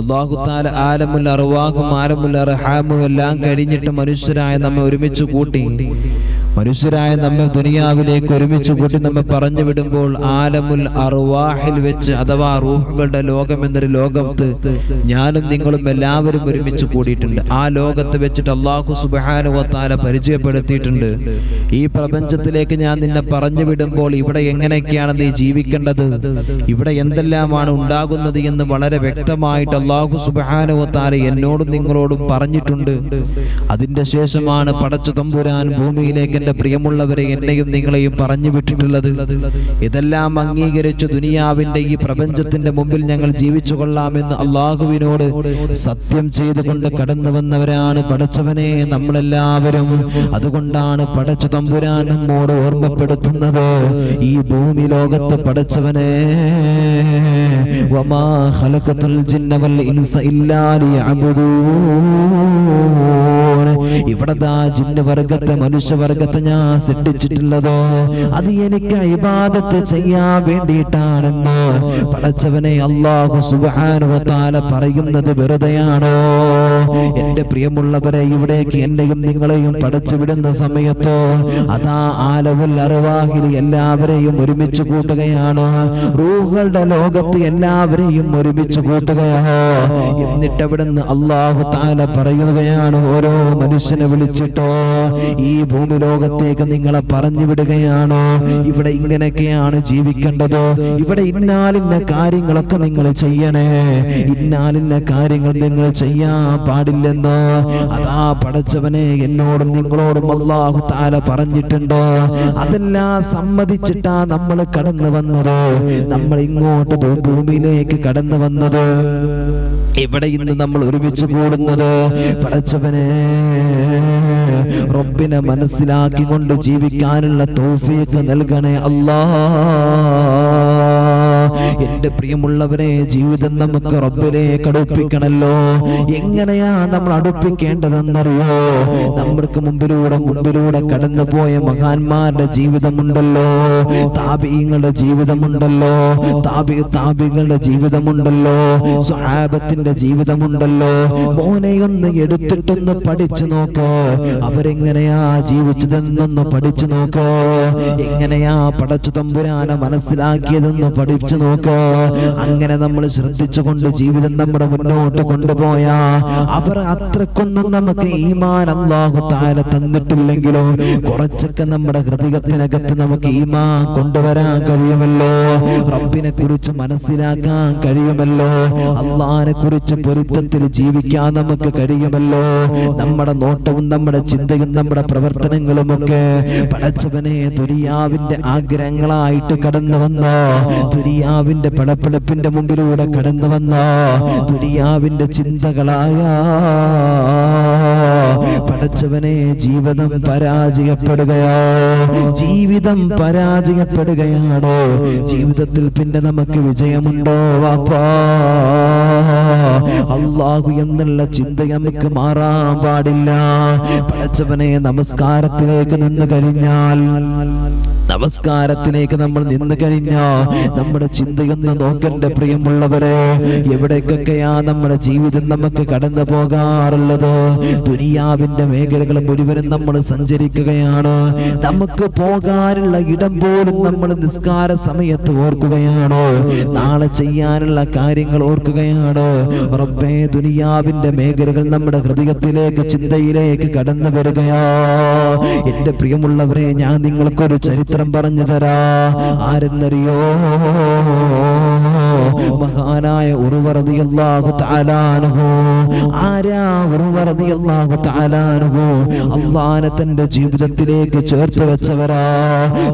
അല്ലാഹു തആല ആലമുൽ അർവാഹും ആലമുൽ അർഹാമും എല്ലാം കഴിഞ്ഞിട്ട് മനുഷ്യരായ നമ്മെ ഒരുമിച്ച് കൂട്ടി, മനുഷ്യരായ നമ്മെ ദുനിയാവിലേക്ക് ഒരുമിച്ച് കൂട്ടി നമ്മെ പറഞ്ഞു വിടുമ്പോൾ ആലമുൽ അർവാഹിൽ വെച്ച്, അഥവാ റൂഹുകളുടെ ലോകം എന്നൊരു ലോകത്ത് ഞാനും നിങ്ങളും എല്ലാവരും ഒരുമിച്ച് കൂടിയിട്ടുണ്ട്. ആ ലോകത്ത് വെച്ചിട്ട് അല്ലാഹു സുബ്ഹാനഹു വ തആല പരിചയപ്പെടുത്തിയിട്ടുണ്ട്, ഈ പ്രപഞ്ചത്തിലേക്ക് ഞാൻ നിന്നെ പറഞ്ഞു വിടുമ്പോൾ ഇവിടെ എങ്ങനെയൊക്കെയാണ് നീ ജീവിക്കേണ്ടത്, ഇവിടെ എന്തെല്ലാമാണ് ഉണ്ടാകുന്നത് എന്ന് വളരെ വ്യക്തമായിട്ട് അല്ലാഹു സുബ്ഹാനഹു വ തആല എന്നോടും നിങ്ങളോടും പറഞ്ഞിട്ടുണ്ട്. അതിന്റെ ശേഷമാണ് പടച്ച തമ്പുരാൻ ഭൂമിയിലേക്ക് എന്റെ പ്രിയമുള്ളവരെ എന്നെയും നിങ്ങളെയും പറഞ്ഞു വിട്ടിട്ടുള്ളത്. ഇതെല്ലാം അംഗീകരിച്ചു ദുനിയാവിന്റെ ഈ പ്രപഞ്ചത്തിന്റെ മുമ്പിൽ ഞങ്ങൾ ജീവിച്ചു കൊള്ളാമെന്ന് അള്ളാഹുവിനോട് സത്യം ചെയ്തുകൊണ്ട് കടന്നു വന്നവരാണ് പടച്ചവനെ നമ്മളെല്ലാവരും. അതുകൊണ്ടാണ് പടച്ച തമ്പുരാൻ നമ്മോട് ഓർമ്മപ്പെടുത്തുന്നത്, ഈ ഭൂമി ലോകത്ത് പടച്ചവനെ വമാ ഖലഖതുൽ ജിന്ന വൽ ഇൻസ ഇല്ലാ ലിയഅ്ബുദൂൻ. ഇവിടതാ ജിന്നവർഗത്തെ മനുഷ്യവർഗത്തെ ഞാൻ സൃഷ്ടിച്ചിട്ടുള്ളത് അത് എനിക്ക് ഇബാദത്ത് ചെയ്യാൻ വേണ്ടിയിട്ടാണെന്ന് പടച്ചവനെ അല്ലാഹു സുബ്ഹാനഹു വ തആല പറയുന്നത് വെറുതെയാണോ? എന്റെ പ്രിയമുള്ളവരെ, ഇവിടേക്ക് എന്നെയും നിങ്ങളെയും പടച്ചു വിടുന്ന സമയത്ത് അതാ ആലമുൽ അർവാഹിൽ എല്ലാവരെയും ഒരുമിച്ച് കൂട്ടുകയാണ്, റൂഹുകളുടെ ലോകത്ത് എല്ലാവരെയും ഒരുമിച്ച് കൂട്ടുകയാണ്. എന്നിട്ട് അവിടുന്ന് അല്ലാഹു തആല പറയുകയാണ്, ഓരോ മനുഷ്യനെ വിളിച്ചിട്ടോ ഈ ഭൂമി ലോകത്തേക്ക് നിങ്ങളെ പറഞ്ഞു വിടുകയാണ്, ഇവിടെ ഇങ്ങനെയൊക്കെയാണ് ജീവിക്കേണ്ടത്, ഇവിടെ ഇന്നാലിന്ന കാര്യങ്ങളൊക്കെ നിങ്ങൾ ചെയ്യണേ, ഇന്നാലിന്ന കാര്യങ്ങൾ നിങ്ങൾ ചെയ്യാൻ പാടില്ലെന്ന് അതാ പടച്ചവനെ എന്നോടും നിങ്ങളോടും അല്ലാഹു തആല പറഞ്ഞിട്ടുണ്ട്. അതെല്ലാം സമ്മതിച്ചിട്ടാ നമ്മൾ കടന്നു വന്നത്, നമ്മൾ ഇങ്ങോട്ട് ഭൂമിയിലേക്ക് കടന്നു വന്നത്, ഇവിടെ ഇന്ന് നമ്മൾ ഒരുമിച്ച് കൂടുന്നത്. പടച്ചവനെ റബ്ബിനെ മനസ്സിലാക്കിക്കൊണ്ട് ജീവിക്കാനുള്ള തൗഫീഖ് നൽകണേ അല്ലാഹ്. എന്റെ പ്രിയമുള്ളവരെ, ജീവിതം നമുക്ക് റബ്ബിലേക്ക് അടുപ്പിക്കണല്ലോ. എങ്ങനെയാ നമ്മൾ അടുപ്പിക്കേണ്ടതെന്നറിയോ? നമ്മൾക്ക് മുമ്പിലൂടെ കടന്നു പോയ മഹാന്മാരുടെ ജീവിതമുണ്ടല്ലോ, താബിഈങ്ങളുടെ ജീവിതമുണ്ടല്ലോ, താബികളുടെ ജീവിതമുണ്ടല്ലോ, സ്വഹാബത്തിന്റെ ജീവിതമുണ്ടല്ലോ. മോനെ ഒന്ന് എടുത്തിട്ടൊന്ന് പഠിച്ചു നോക്ക്, അവരെങ്ങനെയാ ജീവിച്ചതെന്നൊന്ന് പഠിച്ചു നോക്ക്, എങ്ങനെയാ പടച്ചു തമ്പുരാനെ മനസ്സിലാക്കിയതെന്ന് പഠിച്ചു നോക്ക്. അങ്ങനെ നമ്മൾ ശ്രദ്ധിച്ചുകൊണ്ട് ജീവിതം നമ്മുടെ മുന്നോട്ട് കൊണ്ടുപോയാ അവർ അത്രക്കൊന്നും നമുക്ക് ഈമാൻ അല്ലാഹു തആല തന്നിട്ടില്ലെങ്കിലോ കുറച്ചൊക്കെ നമ്മുടെ ഹൃദയത്തിനകത്ത് നമുക്ക് ഈമാൻ കൊണ്ടുവരാൻ കഴിയുമല്ലോ, റബ്ബിനെ കുറിച്ച് മനസ്സിലാക്കാൻ കഴിയുമല്ലോ, അല്ലാഹുവിനെ കുറിച്ച് പൊരുത്തത്തിൽ ജീവിക്കാൻ നമുക്ക് കഴിയുമല്ലോ. നമ്മുടെ നോട്ടവും നമ്മുടെ ചിന്തയും നമ്മുടെ പ്രവർത്തനങ്ങളുമൊക്കെ പടച്ചവനെ ദുനിയാവിന്റെ ആഗ്രഹങ്ങളായിട്ട് കടന്നു വന്ന, ദുനിയാവിന്റെ പടപ്പടപ്പിന്റെ മുമ്പിലൂടെ കടന്നു വന്ന ദുനിയാവിന്റെ ചിന്തകളായ പടച്ചവനെ ജീവിതം പരാജയപ്പെടുകയോ, ജീവിതം പരാജയപ്പെടുകയാണോ? ജീവിതത്തിൽ പിന്നെ നമുക്ക് വിജയമുണ്ടോ വാപ്പാ? അല്ലാഹു എന്നുള്ള ചിന്ത നമുക്ക് മാറാൻ പാടില്ല. പടച്ചവനെ നമസ്കാരത്തിലേക്ക് നിന്ന് കഴിഞ്ഞാൽ, നമസ്കാരത്തിലേക്ക് നമ്മൾ നിന്ന് കഴിഞ്ഞാൽ നമ്മുടെ ചിന്തയൊന്ന് നോക്കണ്ട പ്രിയമുള്ളവരെ. എവിടേക്കൊക്കെയാ നമ്മുടെ ജീവിതം നമുക്ക് കടന്നു പോകാറുള്ളത്? ദുനിയാവിന്റെ മേഖലകൾ മുഴുവനും നമ്മൾ സഞ്ചരിക്കുകയാണ്. നമുക്ക് പോകാനുള്ള ഇടം പോലും നമ്മൾ നിസ്കാര സമയത്ത് ഓർക്കുകയാണ്, നാളെ ചെയ്യാനുള്ള കാര്യങ്ങൾ ഓർക്കുകയാണ്. റബ്ബേ, ദുനിയാവിന്റെ മേഖലകൾ നമ്മുടെ ഹൃദയത്തിലേക്ക് ചിന്തയിലേക്ക് കടന്നു വരികയാ. എന്റെ പ്രിയമുള്ളവരെ, ഞാൻ നിങ്ങൾക്കൊരു ചരിത്രം പറഞ്ഞു തരാ. ആരെന്നറിയോ? മഹാനായ ഉർവ റളിയല്ലാഹു തആല അൻഹു. ആരാ ഉർവ റളിയല്ലാഹു തആല അൻഹു? അല്ലാഹുവിനെ തന്റെ ജീവിതത്തിലേക്ക് ചേർത്ത് വെച്ചവരാ,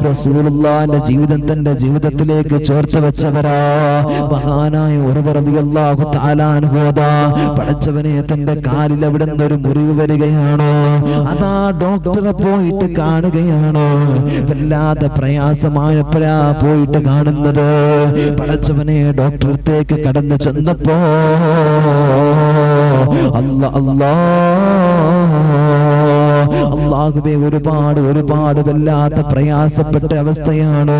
റസൂലുള്ളാഹിന്റെ ജീവിതം തന്റെ ജീവിതത്തിലേക്ക് ചേർത്ത് വെച്ചവരാ. മഹാനായ ഉർവ റളിയല്ലാഹു തആല അൻഹു അതാ പടച്ചവനെ തന്റെ കാലിൽ അവിടുന്ന് ഒരു മുറിവ് വരികയാണ്. അതാ ഡോക്ടറെ പോയിട്ട് കാണുകയാണ്. വല്ലാതെ പ്രയാസമായപ്പോഴാ പോയിട്ട് കാണുന്നത്. പടച്ചവനെ ഡോക്ടറത്തേക്ക് കടന്നു ചെന്നപ്പോ അല്ലാഹു അല്ലാഹുവേ ഒരുപാട് വല്ലാത്ത പ്രയാസപ്പെട്ട അവസ്ഥയാണ്.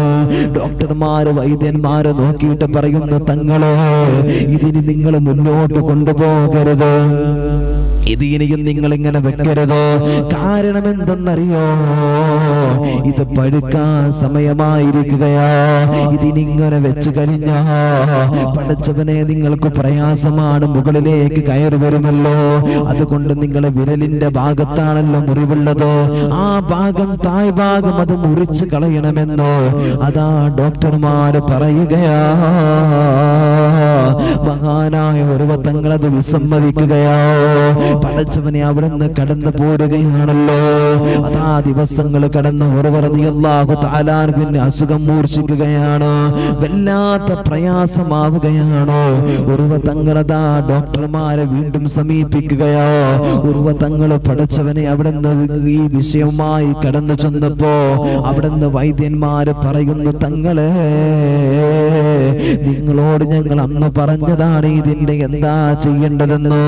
ഡോക്ടർമാര് വൈദ്യന്മാര് നോക്കിയിട്ട് പറയുന്നു, തങ്ങളെ ഇതിന് നിങ്ങൾ മുന്നോട്ട് കൊണ്ടുപോകരുത്, ഇത് ഇനിയും നിങ്ങൾ ഇങ്ങനെ വെക്കരുത്. കാരണം എന്തെന്നറിയോ? ഇത് പഴുക്കാൻ സമയമായിരിക്കുകയാ. ഇതിനിങ്ങനെ വെച്ച് കഴിഞ്ഞാ പടച്ചവനെ നിങ്ങൾക്ക് പ്രയാസമാണ്, മുകളിലേക്ക് കയറി വരുമല്ലോ. അതുകൊണ്ട് നിങ്ങളെ വിരലിന്റെ ഭാഗത്താണല്ലോ മുറിവുള്ളത്, ആ ഭാഗം തായ് ഭാഗം അത് മുറിച്ച് കളയണമെന്നോ അതാ ഡോക്ടർമാര് പറയുകയാ. മഹാനായ ഒരുവത്തങ്ങൾ അത് വിസമ്മതിക്കുകയാ. പടച്ചവനെ അവിടുന്ന് കടന്നു പോരുകയാണല്ലോ. അതാ ദിവസങ്ങൾ കടന്ന് റളിയല്ലാഹു തആല അൻഹുവിന്റെ അസുഖം മൂർച്ഛിക്കുകയാണ്, വല്ലാത്ത പ്രയാസമാവുകയാണ്. തങ്ങളതാ ഡോക്ടർമാരെ വീണ്ടും സമീപിക്കുകയോ. തങ്ങൾ പടച്ചവനെ അവിടുന്ന് ഈ വിഷയവുമായി കടന്നു ചെന്നപ്പോ അവിടുന്ന് വൈദ്യന്മാര് പറയുന്നു, തങ്ങളെ നിങ്ങളോട് ഞങ്ങൾ അന്ന് പറഞ്ഞതാണ് ഇതിന്റെ എന്താ ചെയ്യേണ്ടതെന്ന്.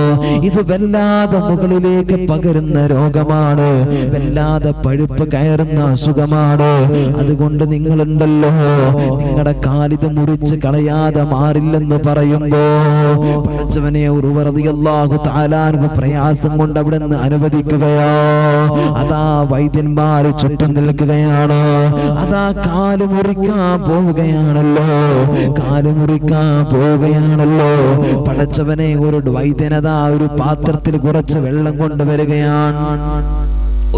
ഇത് വല്ലാതെ മുകളിലേക്ക് പകരുന്ന രോഗമാണ്, വല്ലാതെ പഴുപ്പ് കയറുന്ന അസുഖമാണ്. അതുകൊണ്ട് നിങ്ങളുണ്ടല്ലോ, നിങ്ങളുടെ കാലിത് മുറിച്ച് കളയാതെ മാറില്ലെന്ന് പറയുമ്പോ പടച്ചവനെ റളിയല്ലാഹു തആല അൻഹു പ്രയാസം കൊണ്ട് അവിടെ നിന്ന് അനുവദിക്കുകയോ. അതാ വൈദ്യന്മാര് ചുറ്റും നിൽക്കുകയാണ്. അതാ കാല് മുറിക്കാൻ പോവുകയാണല്ലോ, കാല് മുറിക്കാൻ പോവുകയാണല്ലോ. പടച്ചവനെ ഒരു വൈദ്യനതാ ഒരു പാത്രത്തിൽ കുറച്ച് വെള്ളം കൊണ്ടുവരികയാണ്.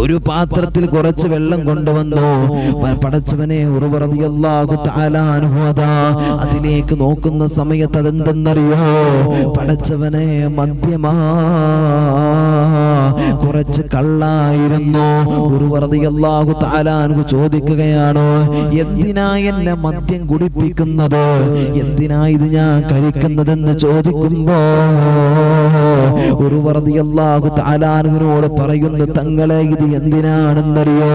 ഒരു പാത്രത്തിൽ കുറച്ച് വെള്ളം കൊണ്ടുവന്നു. പടച്ചവനെ റളിയല്ലാഹു തആല അൻഹു അതിലേക്ക് നോക്കുന്ന സമയത്ത് അതെന്തെന്നറിയോ? പടച്ചവനെ മദ്യമാ, കുറച്ച് കള്ളായിരുന്നു. റളിയല്ലാഹു തആല അൻഹു ചോദിക്കുകയാണ്, എന്തിനാ എന്നെ മദ്യം കുടിപ്പിക്കുന്നത്, എന്തിനാ ഇത് ഞാൻ കഴിക്കുന്നതെന്ന് ചോദിക്കുമ്പോ റളിയല്ലാഹു തആല അൻഹുവിനോട് പറയുന്നു, തങ്ങളെ ഇത് എന്തിനാണെന്നറിയോ,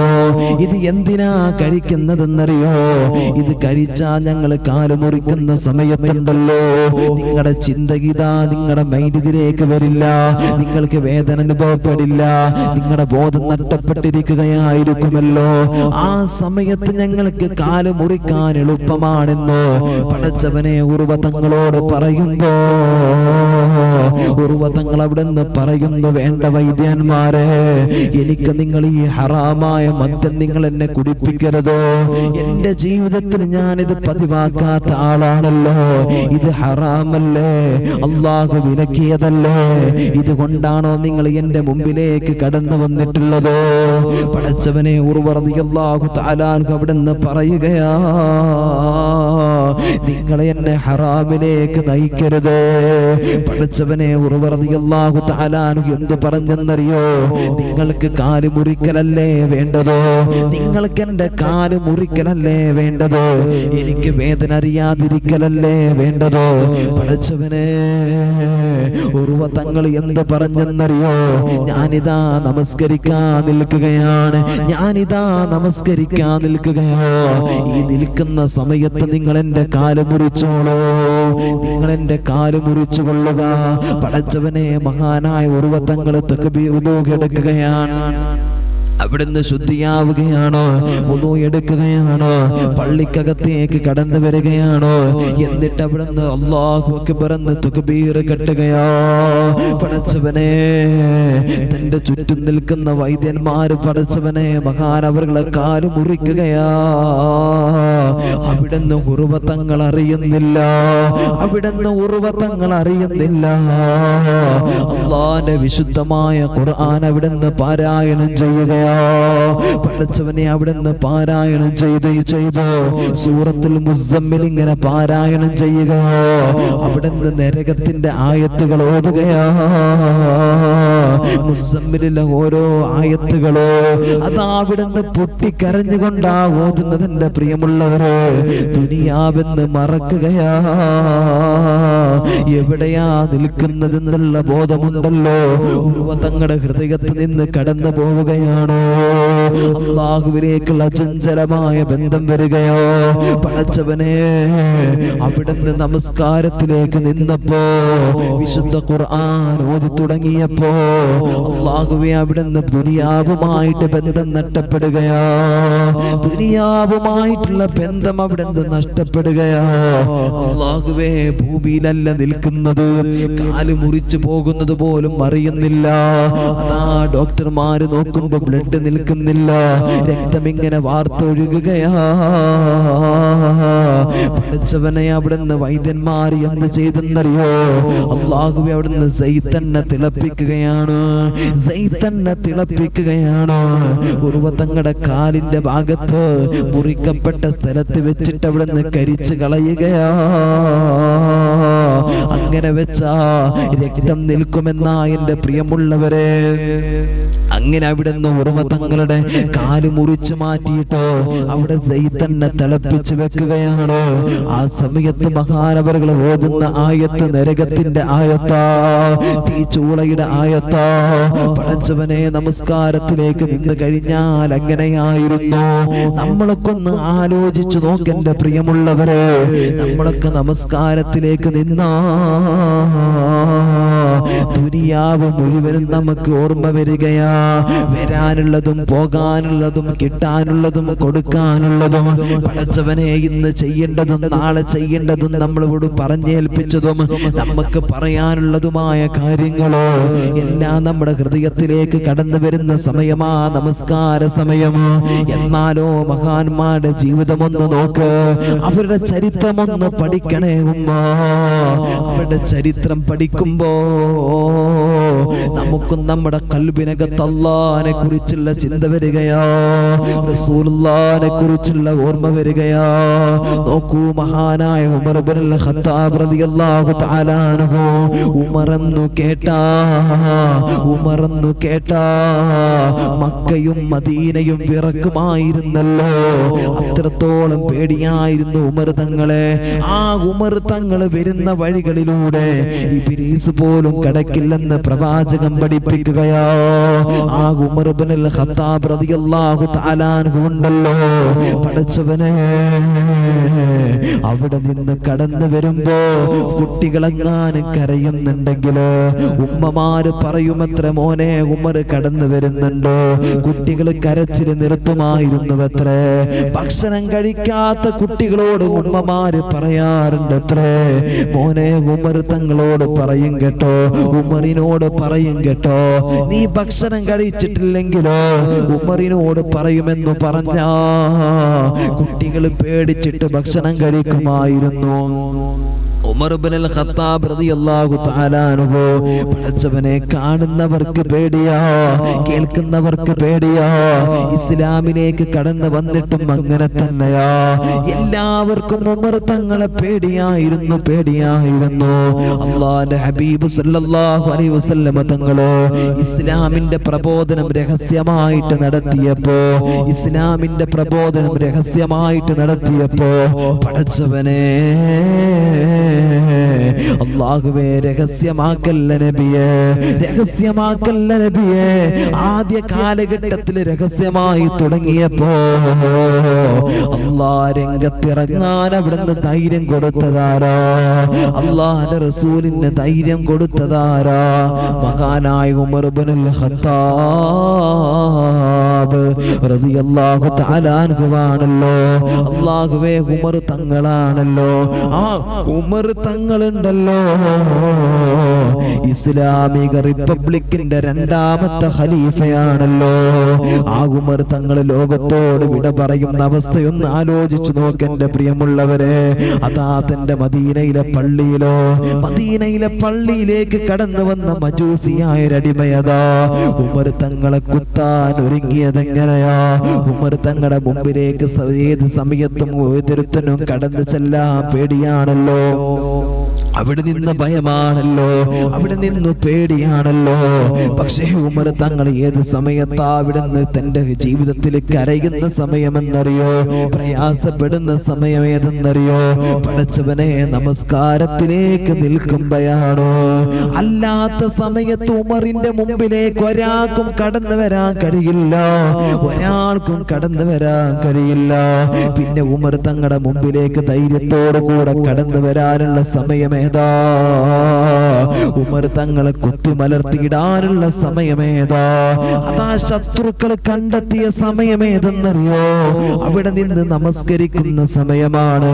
ഇത് എന്തിനാ കഴിക്കുന്നതെന്നറിയോ? ഇത് കഴിച്ചാൽ ഞങ്ങൾ കാല് മുറിക്കുന്ന സമയത്തുണ്ടല്ലോ, നിങ്ങളുടെ ചിന്തഗിതാ നിങ്ങളുടെ മൈൻഡ് ഇതിലേക്ക് വരില്ല, നിങ്ങൾക്ക് വേദന അനുഭവപ്പെടില്ല, നിങ്ങളുടെ ബോധം നഷ്ടപ്പെട്ടിരിക്കുകയായിരിക്കുമല്ലോ. ആ സമയത്ത് ഞങ്ങൾക്ക് കാല് മുറിക്കാൻ എളുപ്പമാണെന്നോ പടച്ചവനെ തങ്ങളോട് പറയുമ്പോ തങ്ങൾ അവിടെ നിന്ന് പറയുന്നു, വേണ്ട വൈദ്യന്മാരെ, എനിക്ക് നിങ്ങൾ ഈ ഹറാമായ മദ്യം നിങ്ങൾ എന്നെ കുടിപ്പിക്കരുതോ. എന്റെ ജീവിതത്തിൽ ഞാനിത് പതിവാക്കാത്ത ആളാണല്ലോ, ഇത് ഹറാമല്ലേ, അല്ലാഹു വിലക്കിയതല്ലേ, ഇതുകൊണ്ടാണോ നിങ്ങൾ എന്റെ മുമ്പിലേക്ക് കടന്നു വന്നിട്ടുള്ളതോ? പടച്ചവനെ റളിയല്ലാഹു തആല അൻഹു അവിടെ നിന്ന് പറയുകയാ, നിങ്ങളെ എന്നെ ഹറാമിലേക്ക് നയിക്കരുത്. പടച്ചവനെ റളിയല്ലാഹു തആല അൻഹു എന്ത് പറഞ്ഞെന്നറിയോ? നിങ്ങൾക്ക് കാല് മുറിക്കലല്ലേ വേണ്ടതോ, നിങ്ങൾക്ക് എന്റെ കാല് മുറിക്കലല്ലേ വേണ്ടതോ, എനിക്ക് വേദന അറിയാതിരിക്കലല്ലേ വേണ്ടതോ? പടച്ചവനെ തങ്ങൾ എന്ത് പറഞ്ഞെന്നറിയോ? ഞാനിതാ നമസ്കരിക്കാൻ നിൽക്കുകയാണ്, ഞാനിതാ നമസ്കരിക്കാൻ നിൽക്കുകയോ. ഈ നിൽക്കുന്ന സമയത്ത് നിങ്ങൾ എന്റെ കാല് മുറിച്ചോളൂ, നിങ്ങൾ എന്റെ കാല് മുറിച്ചു കൊള്ളുക. പടച്ചവനെ മഹാനായ തങ്ങൾ തക്ബീർ എടുക്കുകയാണ്, അവിടുന്ന് ശുദ്ധിയാവുകയാണോ, വുളു എടുക്കുകയാണോ, പള്ളിക്കകത്തേക്ക് കടന്നു വരികയാണോ, എന്നിട്ട് അവിടുന്ന് അല്ലാഹു അക്ബർ എന്ന് തക്ബീർ കെട്ടുകയോ. പടച്ചവനെ തന്റെ ചുറ്റും നിൽക്കുന്ന വൈദ്യന്മാര് പടച്ചവനെ മഹാനവറുകളെ കാല് മുറിക്കുകയാ. അവിടുന്ന് തങ്ങൾ അറിയുന്നില്ല, അവിടുന്ന് തങ്ങൾ അറിയുന്നില്ല. അല്ലാഹുവിന്റെ വിശുദ്ധമായ ഖുർആൻ അവിടുന്ന് പാരായണം ചെയ്യുകയാ. പടച്ചവനെ അവിടുന്ന് പാരായണം ചെയ്തു സൂറത്തുൽ മുസമ്മിൽ ഇങ്ങനെ പാരായണം ചെയ്യുക. അവിടുന്ന് നരകത്തിന്റെ ആയത്തുകൾ ഓതുകയാ. മുസമ്മിലിലെ ഓരോ ആയത്തുകളോ അതാ അവിടുന്ന് പൊട്ടിക്കരഞ്ഞുകൊണ്ടാ ഓതുന്നതിന്റെ പ്രിയമുള്ളവരെ. ദുനിയാവെന്ന് മറക്കുകയാ, എവിടെയാ നിൽക്കുന്നതെന്നുള്ള ബോധമുണ്ടല്ലോ. തങ്ങളുടെ ഹൃദയത്തിൽ നിന്ന് കടന്നു പോവുകയാണ്. അള്ളാഹുവിലേക്കുള്ള ചഞ്ചലമായ ബന്ധം വരികയോ. പടച്ചവനെ, അവിടുന്ന് നമസ്കാരത്തിലേക്ക് നിന്നപ്പോ, വിശുദ്ധ ഖുർആൻ ഓതി തുടങ്ങിയപ്പോ അള്ളാഹുവേ അവിടുന്ന് ദുനിയാവുമായിട്ട് ബന്ധം നഷ്ടപ്പെടുകയാ. ദുനിയാവുമായിട്ടുള്ള ബന്ധം അവിടുന്ന് നഷ്ടപ്പെടുകയാ. അള്ളാഹുവേ, ഭൂമിയിലല്ല നിൽക്കുന്നത്, കാല് മുറിച്ചു പോകുന്നത് പോലും അറിയുന്നില്ല. അതാ ഡോക്ടർമാര് നോക്കുമ്പോ ബ്ലഡ് നിൽക്കുന്നില്ല, രക്തം ഇങ്ങനെ വാർത്തൊഴുകുകയാ. പഠിച്ചവനെ, അവിടുന്ന് വൈദ്യന്മാർ എന്ത് ചെയ്തെന്നറിയോ? അള്ളാഹുവേ, അവിടുന്ന് സൈത്തണ്ണ തിളപ്പിക്കുകയാണ്, സൈത്തണ്ണ തിളപ്പിക്കുകയാണ്. ഉർവത്തങ്ങളുടെ കാലിന്റെ ഭാഗത്ത് മുറിക്കപ്പെട്ട സ്ഥലത്ത് വെച്ചിട്ട് അവിടുന്ന് കരിച്ചു കളയുകയാ. അങ്ങനെ വെച്ചാ രക്തം നിൽക്കുമെന്നാ എന്റെ പ്രിയമുള്ളവരെ. അങ്ങനെ അവിടുന്ന് ഉർവത്തങ്ങളുടെ കാല് മുറിച്ചു മാറ്റിയിട്ടോ അവിടെ സൈത്തണ്ണ തിളപ്പിച്ച് വെക്കുകയാണ്. ആ സമയത്ത് മഹാനവറുകൾ ഓതുന്ന ആയത്ത് നരകത്തിന്റെ ആയത്താ, തീച്ചൂളയുടെ ആയത്താ. പടച്ചവനെ, നമസ്കാരത്തിലേക്ക് നിന്ന് കഴിഞ്ഞാൽ അങ്ങനെയായിരുന്നു. നമ്മളൊക്കെ ഒന്ന് ആലോചിച്ചു നോക്കെന്റെ പ്രിയമുള്ളവരെ. നമ്മളൊക്കെ നമസ്കാരത്തിലേക്ക് നിന്നാ ദുനിയാവ് മുഴുവനും നമുക്ക് ഓർമ്മ വരികയാ. വരാനുള്ളതും പോകാനുള്ളതും കിട്ടാനുള്ളതും കൊടുക്കാനുള്ളതും പടച്ചവനെ ഇന്ന് ചെയ്യേണ്ടതും നാളെ ചെയ്യേണ്ടതും നമ്മളോട് പറഞ്ഞേൽപ്പിച്ചതും നമുക്ക് പറയാനുള്ളതുമായ കാര്യങ്ങളോ എല്ലാം നമ്മുടെ ഹൃദയത്തിലേക്ക് കടന്നു വരുന്ന സമയമാ നമസ്കാര സമയം. എന്നാലോ മഹാന്മാരുടെ ജീവിതമൊന്ന് നോക്ക്, അവരുടെ ചരിത്രമൊന്ന് പഠിക്കണേ ഉമ്മ. അവരുടെ ചരിത്രം പഠിക്കുമ്പോ നമുക്കും നമ്മുടെ ഖൽബിനകത്ത് അല്ലാഹനെ കുറിച്ചുള്ള ചിന്ത വരികയാ, റസൂലുള്ളാഹിനെ കുറിച്ചുള്ള ഓർമ്മ വരികയാ. നോക്കൂ, മഹാനായ ഉമർ ഇബ്നുൽ ഖത്താബ് റളിയല്ലാഹു തആല അൻഹു, ഉമറന്നു കേട്ടാ മക്കയും മദീനയും വിറക്കുമായിരുന്നല്ലോ. അത്രത്തോളം പേടിയായിരുന്നു ഉമർ തങ്ങളെ. ആ ഉമർ തങ്ങൾ വരുന്ന വഴികളിലൂടെ ഇബ്ലീസ് പോലും കടക്കില്ലെന്ന് പ്രവാചകൻ പഠിപ്പിക്കുകയാ. ആ ഉമർ ഇബ്നുൽ ഖത്താബ് റളിയല്ലാഹു തആല അൻഹു ഉണ്ടല്ലോ, പടച്ചവനെ, അവിടെ നിന്ന് കടന്നു വരുമ്പോ കുട്ടികളെങ്ങാനും കരയുന്നുണ്ടെങ്കിലോ ഉമ്മമാര് പറയുമത്ര, മോനെ ഉമർ കടന്നു വരുന്നുണ്ട്. കുട്ടികൾ കരച്ചിൽ നിർത്തുമായിരുന്നുവത്രേ. ഭക്ഷണം കഴിക്കാത്ത കുട്ടികളോട് ഉമ്മമാര് പറയാറുണ്ടത്രേ, മോനെ ഉമർ തങ്ങളോട് പറയും കേട്ടോ, ഉമറിനോട് പറയും കേട്ടോ, നീ ഭക്ഷണം കഴിച്ചിട്ടില്ലെങ്കിലോ ഉമറിനോട് പറയുമെന്ന് പറഞ്ഞാ കുട്ടികൾ പേടിച്ചിട്ട് ഭക്ഷണം കഴിക്കുമായിരുന്നു. ഉമർ ഇബ്നുൽ ഖത്താബ് റളിയല്ലാഹു തആല അൻഹു, പടച്ചവനെ, കാണുന്നവർക്ക് പേടിയാ, കേൾക്കുന്നവർക്ക് പേടിയാ. ഇസ്ലാമിലേക്ക് കടന്നു വന്നിട്ടും അങ്ങനെ തന്നെയാ. എല്ലാവർക്കും ഉമർ തങ്ങളെ പേടിയായിരുന്നു. അല്ലാഹുവിന്റെ ഹബീബ് സല്ലല്ലാഹു അലൈഹി വസല്ലം തങ്ങള് ഇസ്ലാമിന്റെ പ്രബോധനം രഹസ്യമായിട്ട് നടത്തിയപ്പോ പടച്ചവനെ, അല്ലാഹുവേ, രഹസ്യമാക്കല്ല നബിയെ. ആദ്യ കാലഘട്ടത്തിൽ രഹസ്യമായി തുടങ്ങിയപ്പോ അല്ലാഹ് രംഗത്തിറങ്ങാൻ അവിടുന്ന് ധൈര്യം കൊടുത്തതാരാ? അല്ലാഹുവിന്റെ റസൂലിന് ധൈര്യം കൊടുത്തതാരാ? മഹാനായ ഉമർ ഇബ്നുൽ ഖത്താബ് റളിയല്ലാഹു തആല അൻഹു ആണല്ലോ. അല്ലാഹുവേ, ഉമർ തങ്ങളാണല്ലോ. ആ ഉമർ തങ്ങളുണ്ടല്ലോ, ഇസ്ലാമിക റിപ്പബ്ലിക്കിന്റെ രണ്ടാമത്തെ ഖലീഫയാണല്ലോ. ആ ഉമർ തങ്ങൾ ലോകത്തോട് വിട പറയുന്ന അവസ്ഥയൊന്ന് ആലോചിച്ചു നോക്കെന്റെ പ്രിയമുള്ളവരെ. അതാ തന്റെ മദീനയിലെ പള്ളിയിലേക്ക് കടന്നു വന്ന മജൂസിയായ അടിമയതാ ഉമർ തങ്ങളെ കുത്താൻ ഒരുങ്ങിയതെങ്ങനെയാ? ഉമർ തങ്ങളുടെ മുമ്പിലേക്ക് ഏത് സമയത്തും ഓരോരുത്തനും കടന്നു ചെല്ലാൻ പേടിയാണല്ലോ. അവിടെ നിന്ന് ഭയമാണല്ലോ, അവിടെ നിന്ന് പേടിയാണല്ലോ. പക്ഷേ ഉമർ തങ്ങൾ ഏത് സമയത്താ അവിടെ നിന്ന് തന്റെ ജീവിതത്തിൽ കരയുന്ന സമയമെന്നറിയോ? പ്രയാസപ്പെടുന്ന സമയം ഏതെന്നറിയോ? പടച്ചവനെ നമസ്കാരത്തിലേക്ക് നിൽക്കുമ്പോഴാണോ? അല്ലാത്ത സമയത്ത് ഉമറിന്റെ മുമ്പിലേക്ക് ഒരാൾക്കും കടന്നു വരാൻ കഴിയില്ല, ഒരാൾക്കും കടന്നു വരാൻ കഴിയില്ല. പിന്നെ ഉമർ തങ്ങളുടെ മുമ്പിലേക്ക് ധൈര്യത്തോടു കൂടെ കടന്നു വരാനുള്ള സമയമേതാ? ഉമർ തങ്ങളെ കുത്തിമലർത്തിയിടാനുള്ള സമയമേതാ? അതാ ശത്രുക്കൾ കണ്ടെത്തിയ സമയമേതെന്നറിയോ? അവിടെ നിന്ന് നമസ്കരിക്കുന്ന സമയമാണ്.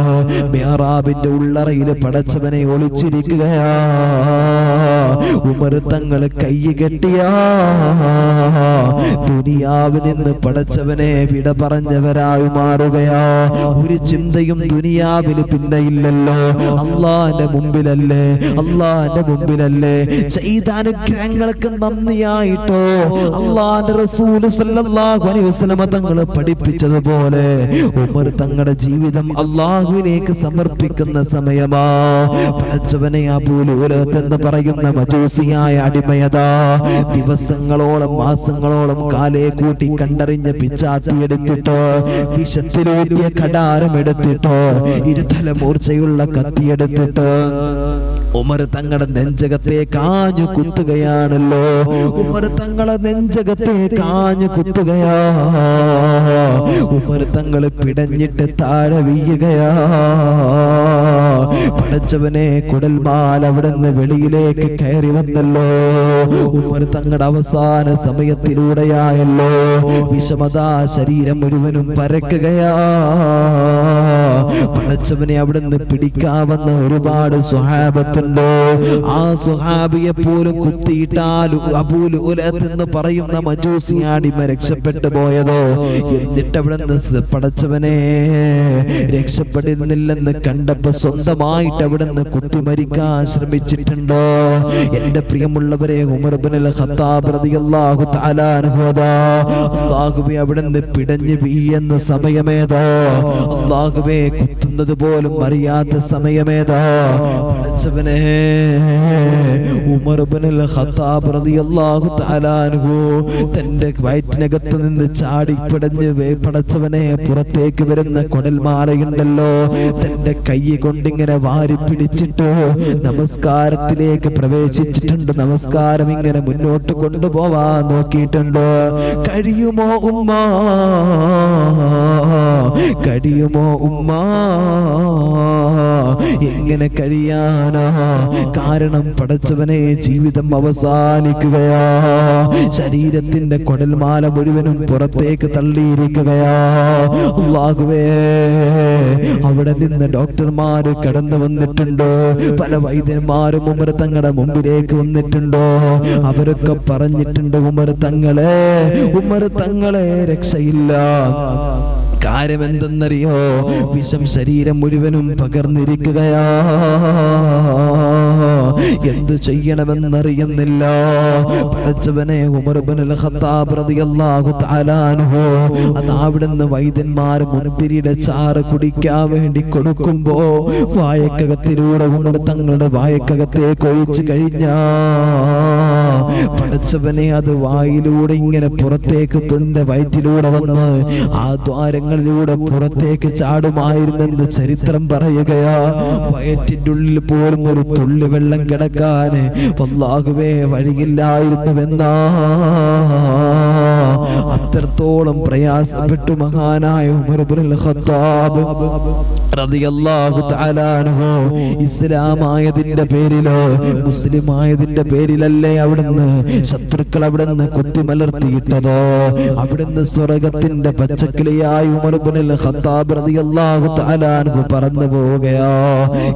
മിഹ്റാബിന്റെ ഉള്ളറയിൽ പടച്ചവനെ ഒളിച്ചിരിക്കുകയാ. ഉമർ തങ്ങളെ കൈ കെട്ടിയാ ദുനിയാവിൽ നിന്ന് പടച്ചവനെ വിട പറഞ്ഞവരായി മാറുകയാ. ഒരു ചിന്തയും ദുനിയാവിൽ പിന്നെ ഇല്ലല്ലോ. അള്ളാന്റെ മുമ്പിലല്ലേ, അള്ളാന്റെ മുമ്പിലല്ലേ. ചെയ്ത അനുഗ്രഹങ്ങൾക്ക് നന്ദിയായിട്ടോ അള്ളാന്റെ റസൂൽ സല്ലല്ലാഹു അലൈഹി വസല്ലം തങ്ങൾ പഠിപ്പിച്ചതുപോലെ ഉമർ തങ്ങളുടെ ജീവിതം അള്ളാഹുവിലേക്ക് സമർപ്പിക്കുന്ന സമയമാ. പടച്ചവനെ അബൂ ലുഅലത്ത് എന്ന് പറയുന്ന മജൂസിയായ അടിമയതാ ദിവസങ്ങളോളം മാസങ്ങളോളം കാലേ കൂട്ടി കണ്ടറിഞ്ഞ പിച്ചാത്തി എടുത്തിട്ടോ, വിഷത്തിലൂട്ടിയ കടാരം എടുത്തിട്ടോ, ഇരുതല മൂർച്ചയുള്ള കത്തിയെടുത്തിട്ട് ഉമർ തങ്ങളുടെ നെഞ്ചകത്തെ കാഞ്ഞു കുത്തുകയാണല്ലോ. ഉമർ തങ്ങളെ നെഞ്ചകത്തെ കാഞ്ഞു കുത്തുകയാ. ഉമർ തങ്ങളെ പിടഞ്ഞിട്ട് താഴെ വീഴുകയാ. പടച്ചവനെ കുടൽമാൽ അവിടെ നിന്ന് വെളിയിലേക്ക് കയറി വന്നല്ലോ. ഉമർ തങ്ങളുടെ അവസാന സമയത്തിലൂടെയായല്ലോ. വിഷമതാ ശരീരം മുഴുവനും പരക്കുകയാ. പടച്ചവനെ അവിടെ നിന്ന് പിടിക്കാവുന്ന ഒരുപാട് സ്വഹാബത്തുണ്ട്. ആ സ്വഹാബിയെ പോലും കുത്തിയിട്ടാൽ അബൂ ലുഅലത്ത് എന്ന് പറയുന്ന മജൂസിയാടിമ രക്ഷപ്പെട്ടു പോയതോ? എന്നിട്ട് അവിടെ നിന്ന് പടച്ചവനെ രക്ഷപ്പെടുന്നില്ലെന്ന് കണ്ടപ്പോ സ്വന്തമായിട്ട് അവിടെ നിന്ന് കുത്തിമരിക്കാൻ ശ്രമിച്ചിട്ടുണ്ടോ? എന്റെ പ്രിയമുള്ളവരെ, ഉമർ ഇബ്നുൽ ഖത്താബ് റളിയല്ലാഹു തആല അൻഹു അല്ലാഹുവേ അവിടെ നിന്ന് പിടഞ്ഞു വീഴുന്ന സമയമേതാ? അല്ലാഹുവേ കുത്തുന്നത് പോലും അറിയാത്ത സമയമേതാ? പടച്ചവനെ ഉമർ ഇബ്നുൽ ഖത്താബ് റളിയല്ലാഹു തആല അൻഹു തന്റെ വയറ്റിനകത്ത് നിന്ന് ചാടി പിടഞ്ഞ് പടച്ചവനെ പുറത്തേക്ക് വരുന്ന കുടൽമാലയുണ്ടല്ലോ, തന്റെ കൈ കൊണ്ടിങ്ങനെ വാരി പിടിച്ചിട്ട് നമസ്കാരത്തിലേക്ക് പ്രവേശിച്ചിട്ടുണ്ട്. നമസ്കാരം ഇങ്ങനെ മുന്നോട്ട് കൊണ്ടുപോവാൻ നോക്കിയിട്ടുണ്ട്. കഴിയുമോ ഉമ്മ, കഴിയുമോ ഉമ്മ? എങ്ങനെ കഴിയാനാ? കാരണം പടച്ചവനെ ജീവിതം അവസാനിക്കുകയാ. ശരീരത്തിന്റെ കുടൽമാല മുഴുവനും പുറത്തേക്ക് തള്ളിയിരിക്കുകയാ. അല്ലാഹുവേ, അവിടെ നിന്ന് ഡോക്ടർമാര് കടന്നു വന്നിട്ടുണ്ടോ? പല വൈദ്യന്മാരും ഉമർ തങ്ങളുടെ മുമ്പിലേക്ക് വന്നിട്ടുണ്ടോ? അവരൊക്കെ പറഞ്ഞിട്ടുണ്ട്, ഉമർ തങ്ങളെ രക്ഷയില്ല. കാര്യം എന്തെന്നറിയോ? വിഷം ശരീരം മുഴുവനും പകർന്നിരിക്കുകയാ. എന്തു ചെയ്യണമെന്നറിയുന്നില്ല. പടച്ചവനെ ഉമർ ഇബ്നുൽ ഖത്താബ് റളിയല്ലാഹു തആല അൻഹു അവിടുന്ന് വൈദ്യന്മാർ മുന്തിരിയുടെ ചാറ് കുടിക്കാൻ വേണ്ടി കൊടുക്കുമ്പോ വായക്കകത്തിലൂടെ ഉമർ തങ്ങളുടെ വായക്കകത്തേക്ക് ഒഴിച്ചു കഴിഞ്ഞാ പടച്ചവനെ അത് വായിലൂടെ ഇങ്ങനെ പുറത്തേക്ക് തന്റെ വയറ്റിലൂടെ വന്ന് ആ ദ്വാരങ്ങളിലൂടെ പുറത്തേക്ക് ചാടുമായിരുന്നെന്ന് ചരിത്രം പറയുകയാ. വയറ്റിന്റെ ഉള്ളിൽ പോലും ഒരു തുള്ളി വെള്ളം കിടക്കാൻ അല്ലാഹുവേ വഴിയില്ലായിരുന്നുവെന്നാ. അത്രത്തോളം പ്രയാസപ്പെട്ടു മഹാനായ ഉമർ ഇബ്നുൽ ഖത്താബ് റളിയല്ലാഹു തആല അൻഹു ഇസ്ലാമായതിന്റെ പേരിലോ മുസ്ലിമായതിന്റെ പേരിലല്ലേ അവിടുന്ന് ശത്രുക്കൾ അവിടുന്ന് കുത്തിമലർത്തിയിട്ടതോ? അവിടുന്ന് സ്വർഗത്തിന്റെ പച്ചക്കിളിയായി ഉമർ ഇബ്നുൽ ഖത്താബ് റളിയല്ലാഹു തആല അൻഹു പറന്നു പോവുകയാ.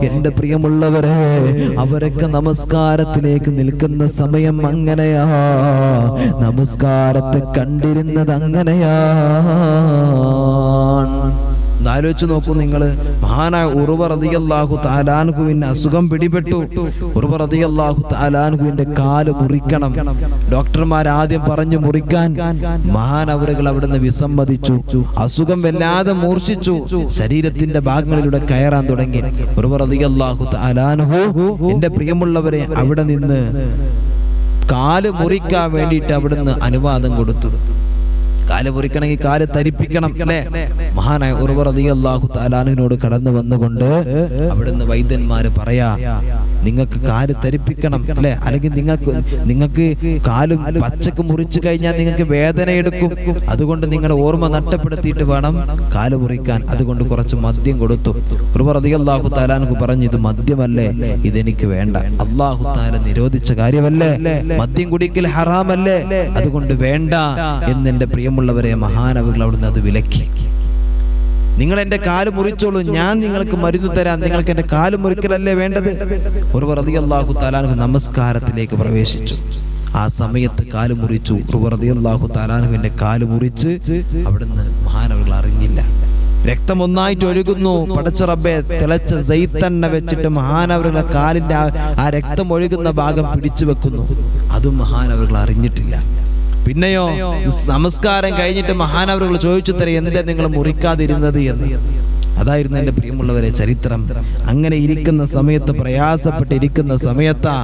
എന്റെ പ്രിയമുള്ളവരെ, അവരൊക്കെ നമസ്കാരത്തിലേക്ക് നിൽക്കുന്ന സമയം അങ്ങനെയാ. നമസ്കാരത്തെ കണ്ടിരുന്നത് അങ്ങനെയാ. ഒന്ന് ആലോചിച്ച് നോക്കൂ നിങ്ങൾ. മഹാനായ ഉർവ റളിയല്ലാഹു തആല അൻഹുവിന് അസുഖം പിടിപെട്ടു. ഉർവ റളിയല്ലാഹു തആല അൻഹുവിന്റെ കാല് മുറിക്കണം. ഡോക്ടർമാർ ആദ്യം പറഞ്ഞു മുറിക്കാൻ. മഹാനവറുകൾ അവിടുന്ന് വിസമ്മതിച്ചു. അസുഖം വല്ലാതെ മൂർച്ഛിച്ചു. ശരീരത്തിന്റെ ഭാഗങ്ങളിലൂടെ കയറാൻ തുടങ്ങി. ഉർവ റളിയല്ലാഹു തആല അൻഹു എന്റെ പ്രിയമുള്ളവരെ അവിടെ നിന്ന് കാല് മുറിക്കാൻ വേണ്ടിയിട്ട് അവിടുന്ന് അനുവാദം കൊടുത്തു. കാല് മുറിക്കണമെങ്കിൽ കാല് തരിപ്പിക്കണം അല്ലേ? മഹാനായ ഉർവ റളിയല്ലാഹു തആല അൻഹുവിനോട് കടന്നു വന്നുകൊണ്ട് അവിടുന്ന് വൈദ്യന്മാര് പറയാ, നിങ്ങൾക്ക് കാല് തരിപ്പിക്കണം അല്ലെ, അല്ലെങ്കിൽ നിങ്ങൾക്ക് കാല് പച്ചക്ക് മുറിച്ചു കഴിഞ്ഞാൽ നിങ്ങൾക്ക് വേദന എടുക്കും. അതുകൊണ്ട് നിങ്ങളുടെ ഓർമ്മ നഷ്ടപ്പെടുത്തിയിട്ട് വേണം കാല് മുറിക്കാൻ. അതുകൊണ്ട് കുറച്ച് മദ്യം കൊടുത്തു. ഉർവ റളിയല്ലാഹു തആല അൻഹു പറഞ്ഞു, ഇത് മദ്യമല്ലേ, ഇതെനിക്ക് വേണ്ട. അല്ലാഹു തആല നിരോധിച്ച കാര്യമല്ലേ, മദ്യം കുടിക്കൽ ഹറാമല്ലേ, അതുകൊണ്ട് വേണ്ട എന്ന് എന്റെ പ്രിയമുള്ളവരെ മഹാനവറുകൾ അവിടുന്ന് അത് വിലക്കി. നിങ്ങൾ എന്റെ കാല് മുറിച്ചോളൂ, ഞാൻ നിങ്ങൾക്ക് മരുന്ന് തരാം, നിങ്ങൾക്ക് എന്റെ കാല് മുറിക്കലല്ലേ വേണ്ടത്. ഉർവ റളിയല്ലാഹു തആല അൻഹു നമസ്കാരത്തിലേക്ക് പ്രവേശിച്ചു. ആ സമയത്ത് കാല് മുറിച്ചു. ഉർവ റളിയല്ലാഹു തആല അൻഹുവിന്റെ കാല് മുറിച്ച് അവിടുന്ന് മഹാനവറുകൾ അറിഞ്ഞില്ല. രക്തം ഒന്നായിട്ട് ഒഴുകുന്നു. പടച്ച റബ്ബേ, തിളച്ച സൈത്തെണ്ണ വെച്ചിട്ട് മഹാനവറുകളുടെ കാലിന്റെ ആ രക്തം ഒഴുകുന്ന ഭാഗം പിടിച്ചു വെക്കുന്നു. അതും മഹാനവറുകൾ അറിഞ്ഞിട്ടില്ല. പിന്നെയോ നമസ്കാരം കഴിഞ്ഞിട്ട് മഹാനവറുകൾ ചോദിച്ചു തരാം, എന്താ നിങ്ങൾ മുറിക്കാതിരുന്നത് എന്ന്. അതായിരുന്നു എൻ്റെ പ്രിയമുള്ളവരെ ചരിത്രം. അങ്ങനെ ഇരിക്കുന്ന സമയത്ത്, പ്രയാസപ്പെട്ടിരിക്കുന്ന സമയത്താ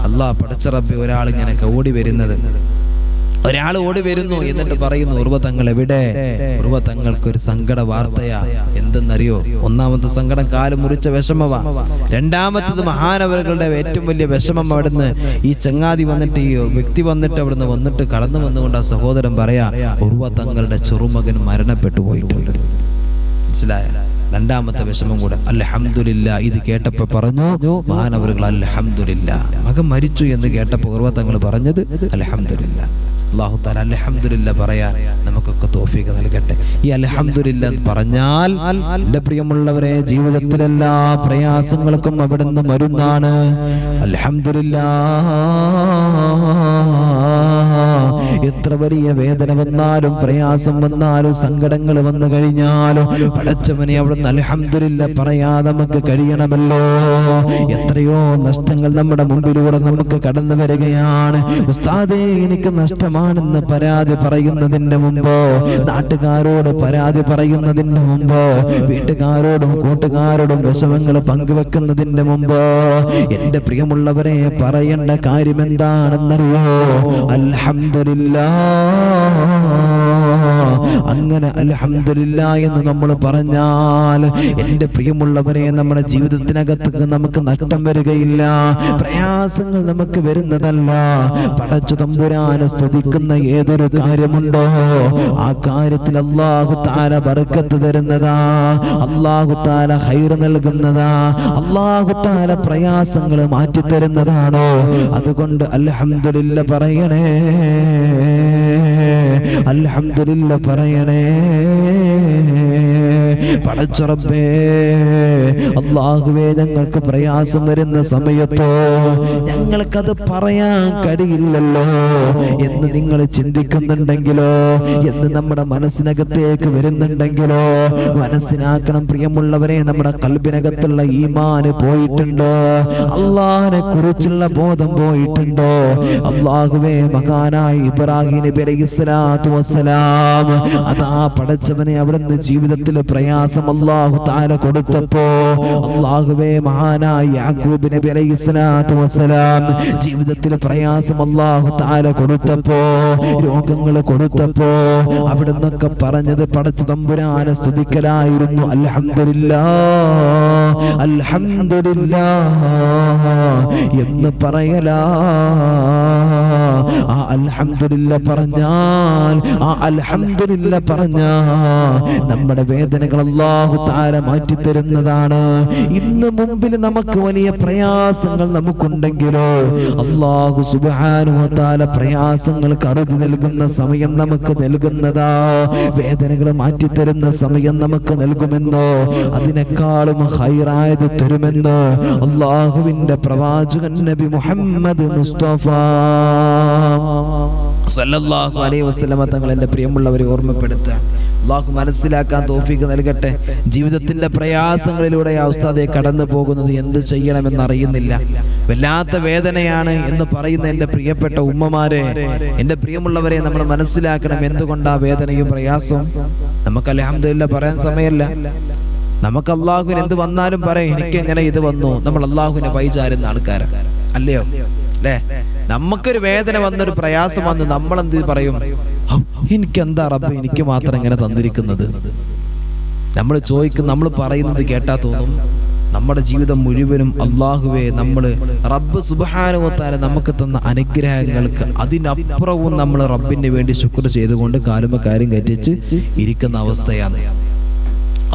അല്ലാഹ് പടച്ച റബ്ബേ ഒരാൾ ഇങ്ങനെ ഓടി വരുന്നത്. ഒരാൾ ഓടി വരുന്നു. എന്നിട്ട് പറയുന്നു, ഉർവ തങ്ങൾ എവിടെ? ഉർവ തങ്ങൾക്ക് ഒരു സങ്കട വാർത്തയാ. എന്തെന്നറിയോ? ഒന്നാമത്തെ സങ്കടം കാല് മുറിച്ച വിഷമവാ. രണ്ടാമത്തത് മഹാനവറുകളുടെ ഏറ്റവും വലിയ വിഷമം അവിടുന്ന് ഈ ചങ്ങാതി വന്നിട്ട്, ഈ വ്യക്തി വന്നിട്ട് അവിടുന്ന് വന്നിട്ട് കടന്നു വന്നുകൊണ്ട് ആ സഹോദരൻ പറയാ, ഉർവ തങ്ങളുടെ ചെറുമകൻ മരണപ്പെട്ടു പോയിട്ടുണ്ട്. മനസ്സിലായ? രണ്ടാമത്തെ വിഷമം കൂടെ. അൽഹംദുലില്ലാ. ഇത് കേട്ടപ്പോ പറഞ്ഞു മഹാനവറുകൾ, അൽഹംദുലില്ലാ, മകൻ മരിച്ചു എന്ന് കേട്ടപ്പോ ഉർവ തങ്ങൾ പറഞ്ഞത് അൽഹംദുലില്ലാ. അല്ലാഹു തആല അൽഹംദുലില്ലാ പറയാൻ നമുക്കൊക്കെ തൗഫീഖ് നൽകട്ടെ. ഈ അൽഹംദുലില്ലാ പറഞ്ഞാൽ എൻ്റെ പ്രിയമുള്ളവരെ ജീവിതത്തിലെല്ലാ പ്രയാസങ്ങൾക്കും അവിടുന്ന് മരുന്നാണ്. അൽഹംദുലില്ലാ. എത്ര വലിയ വേദന വന്നാലും പ്രയാസം വന്നാലും സങ്കടങ്ങൾ വന്നു കഴിഞ്ഞാലും പടച്ചവനെ അവിടുന്ന് അൽഹംദുലില്ലാ പറയാതെ നമുക്ക് കഴിയണമല്ലോ. എത്രയോ നഷ്ടങ്ങൾ നമ്മുടെ മുമ്പിലൂടെ നമുക്ക് കടന്നു വരികയാണ്. ഉസ്താദേ, എനിക്ക് നഷ്ടമാണെന്ന് പരാതി പറയുന്നതിന്റെ മുമ്പോ, നാട്ടുകാരോട് പരാതി പറയുന്നതിന്റെ മുമ്പോ, വീട്ടുകാരോടും കൂട്ടുകാരോടും വിഷമങ്ങൾ പങ്കുവെക്കുന്നതിന്റെ മുമ്പോ എന്റെ പ്രിയമുള്ളവരെ പറയേണ്ട കാര്യം എന്താണെന്നറിയോ? അൽഹംദുലില്ലാ. അങ്ങനെ അൽഹംദുലില്ലാ എന്ന് നമ്മൾ പറഞ്ഞാൽ എൻ്റെ പ്രിയമുള്ളവരെ നമ്മുടെ ജീവിതത്തിനകത്ത് നമുക്ക് നഷ്ടം വരികയില്ല, പ്രയാസങ്ങൾ നമുക്ക് വരുന്നതല്ല. പടച്ചു തമ്പുരാനെ സ്തുതിക്കുന്ന ഏതൊരു കാര്യമുണ്ടോ ആ കാര്യത്തിൽ അല്ലാഹു തആല ബർക്കത്ത് തരുന്നതാ, അല്ലാഹു തആല ഖൈർ നൽകുന്നതാ, അല്ലാഹു തആല പ്രയാസങ്ങൾ മാറ്റി തരുന്നതാണോ. അതുകൊണ്ട് അൽഹംദുലില്ലാ പറയണേ, അൽഹംദുലില്ലാ പറയണേ. പടച്ച റബ്ബേ, അല്ലാഹുവേ, ഞങ്ങൾക്ക് പ്രയാസം വരുന്ന സമയത്തോ ഞങ്ങൾക്കത് പറയാൻ കഴിയില്ലല്ലോ എന്ന് നിങ്ങൾ ചിന്തിക്കുന്നുണ്ടെങ്കിലോ, എന്ന് നമ്മുടെ മനസ്സിനകത്തേക്ക് വരുന്നുണ്ടെങ്കിലോ മനസ്സിലാക്കണം പ്രിയമുള്ളവരെ, നമ്മുടെ ഖൽബിനകത്തുള്ള ഈമാന് പോയിട്ടുണ്ടോ? അല്ലാഹുവിനെ കുറിച്ചുള്ള ബോധം പോയിട്ടുണ്ടോ? അല്ലാഹുവേ, മഹാനായ ഇബ്രാഹിം നബി അലൈഹിസ്സലാത്തു വസ്സലാം അതാ പടച്ചവനെ അവിടുന്ന് ജീവിതത്തിൽ പ്രയാസം അല്ലാഹു തആല കൊടുത്തപ്പോ, അല്ലാഹുവേ, മഹാനായ യാക്കൂബ് നബി അലൈഹിസ്സലാത്തു വസ്സലാം ജീവിതത്തിൽ പ്രയാസം അല്ലാഹു തആല കൊടുത്തപ്പോ, രോഗങ്ങൾ കൊടുത്തപ്പോ അവിടുന്നൊക്കെ പറഞ്ഞത് പടച്ച തമ്പുരാനെ സ്തുതിക്കലായിരുന്നു. അൽഹംദുലില്ലാ, അൽഹംദുലില്ലാ എന്ന് പറയലാ. ആ അൽഹംദുലില്ലാ പറഞ്ഞാൽ, ആ അൽഹംദുലില്ലാ പറഞ്ഞാൽ നമ്മുടെ വേദനകൾ അല്ലാഹു തആല മാറ്റി തരുന്നതാണ്. ഇന്ന് മുമ്പിൽ നമുക്ക് വലിയ പ്രയാസങ്ങൾ നമുക്കുണ്ടെങ്കിലോ അല്ലാഹു സുബ്ഹാനഹു വ തആല പ്രയാസങ്ങൾക്ക് അറുതി നൽകുന്ന സമയം നമുക്ക് നൽകുന്നതാ, വേദനകൾ മാറ്റി തരുന്ന സമയം നമുക്ക് നൽകുമെന്നോ അതിനേക്കാളും ഖൈറായത് തരുമെന്ന് അല്ലാഹുവിന്റെ പ്രവാചകൻ നബി മുഹമ്മദ് മുസ്തഫ സല്ലല്ലാഹു അലൈഹി വസല്ലമ തങ്ങൾ എൻ്റെ പ്രിയമുള്ളവരെ ഓർമ്മപ്പെടുത്തുക. അള്ളാഹു മനസ്സിലാക്കാൻ തൗഫീഖ് നൽകട്ടെ. ജീവിതത്തിന്റെ പ്രയാസങ്ങളിലൂടെ ആ ഉസ്താദെ കടന്നു പോകുന്നത് എന്ത് ചെയ്യണമെന്നറിയുന്നില്ല, വല്ലാത്ത വേദനയാണ് എന്ന് പറയുന്ന എൻ്റെ പ്രിയപ്പെട്ട ഉമ്മമാരെ, എൻ്റെ പ്രിയമുള്ളവരെ, നമ്മൾ മനസ്സിലാക്കണം എന്തുകൊണ്ടാ വേദനയും പ്രയാസവും. നമുക്ക് അൽഹംദുലില്ലാഹ് പറയാൻ സമയമല്ല. നമുക്ക് അള്ളാഹുവിന് എന്ത് വന്നാലും പറയാം, എനിക്ക് എങ്ങനെ ഇത് വന്നു. നമ്മൾ അള്ളാഹുവിനെ പൈചാരുന്ന ആൾക്കാരാണ്, അല്ലയോ? അല്ലേ? നമുക്കൊരു വേദന വന്നൊരു പ്രയാസം വന്ന് നമ്മൾ എന്ത് പറയും? എനിക്കെന്താ റബ്ബ് എനിക്ക് മാത്രം ഇങ്ങനെ തന്നിരിക്കുന്നത്? നമ്മൾ ചോദിക്കും, നമ്മൾ പറയുന്നത് കേട്ടാ തോന്നും നമ്മുടെ ജീവിതം മുഴുവനും അള്ളാഹുവേ, നമ്മൾ റബ്ബ് സുബ്ഹാനഹു വ തആല നമുക്ക് തന്ന അനുഗ്രഹങ്ങൾക്ക് അതിനപ്പുറവും നമ്മൾ റബ്ബിന് വേണ്ടി ശുക്ർ ചെയ്തുകൊണ്ട് കാലുമ കാര്യം കയറ്റിച്ച് ഇരിക്കുന്ന അവസ്ഥയാണ്.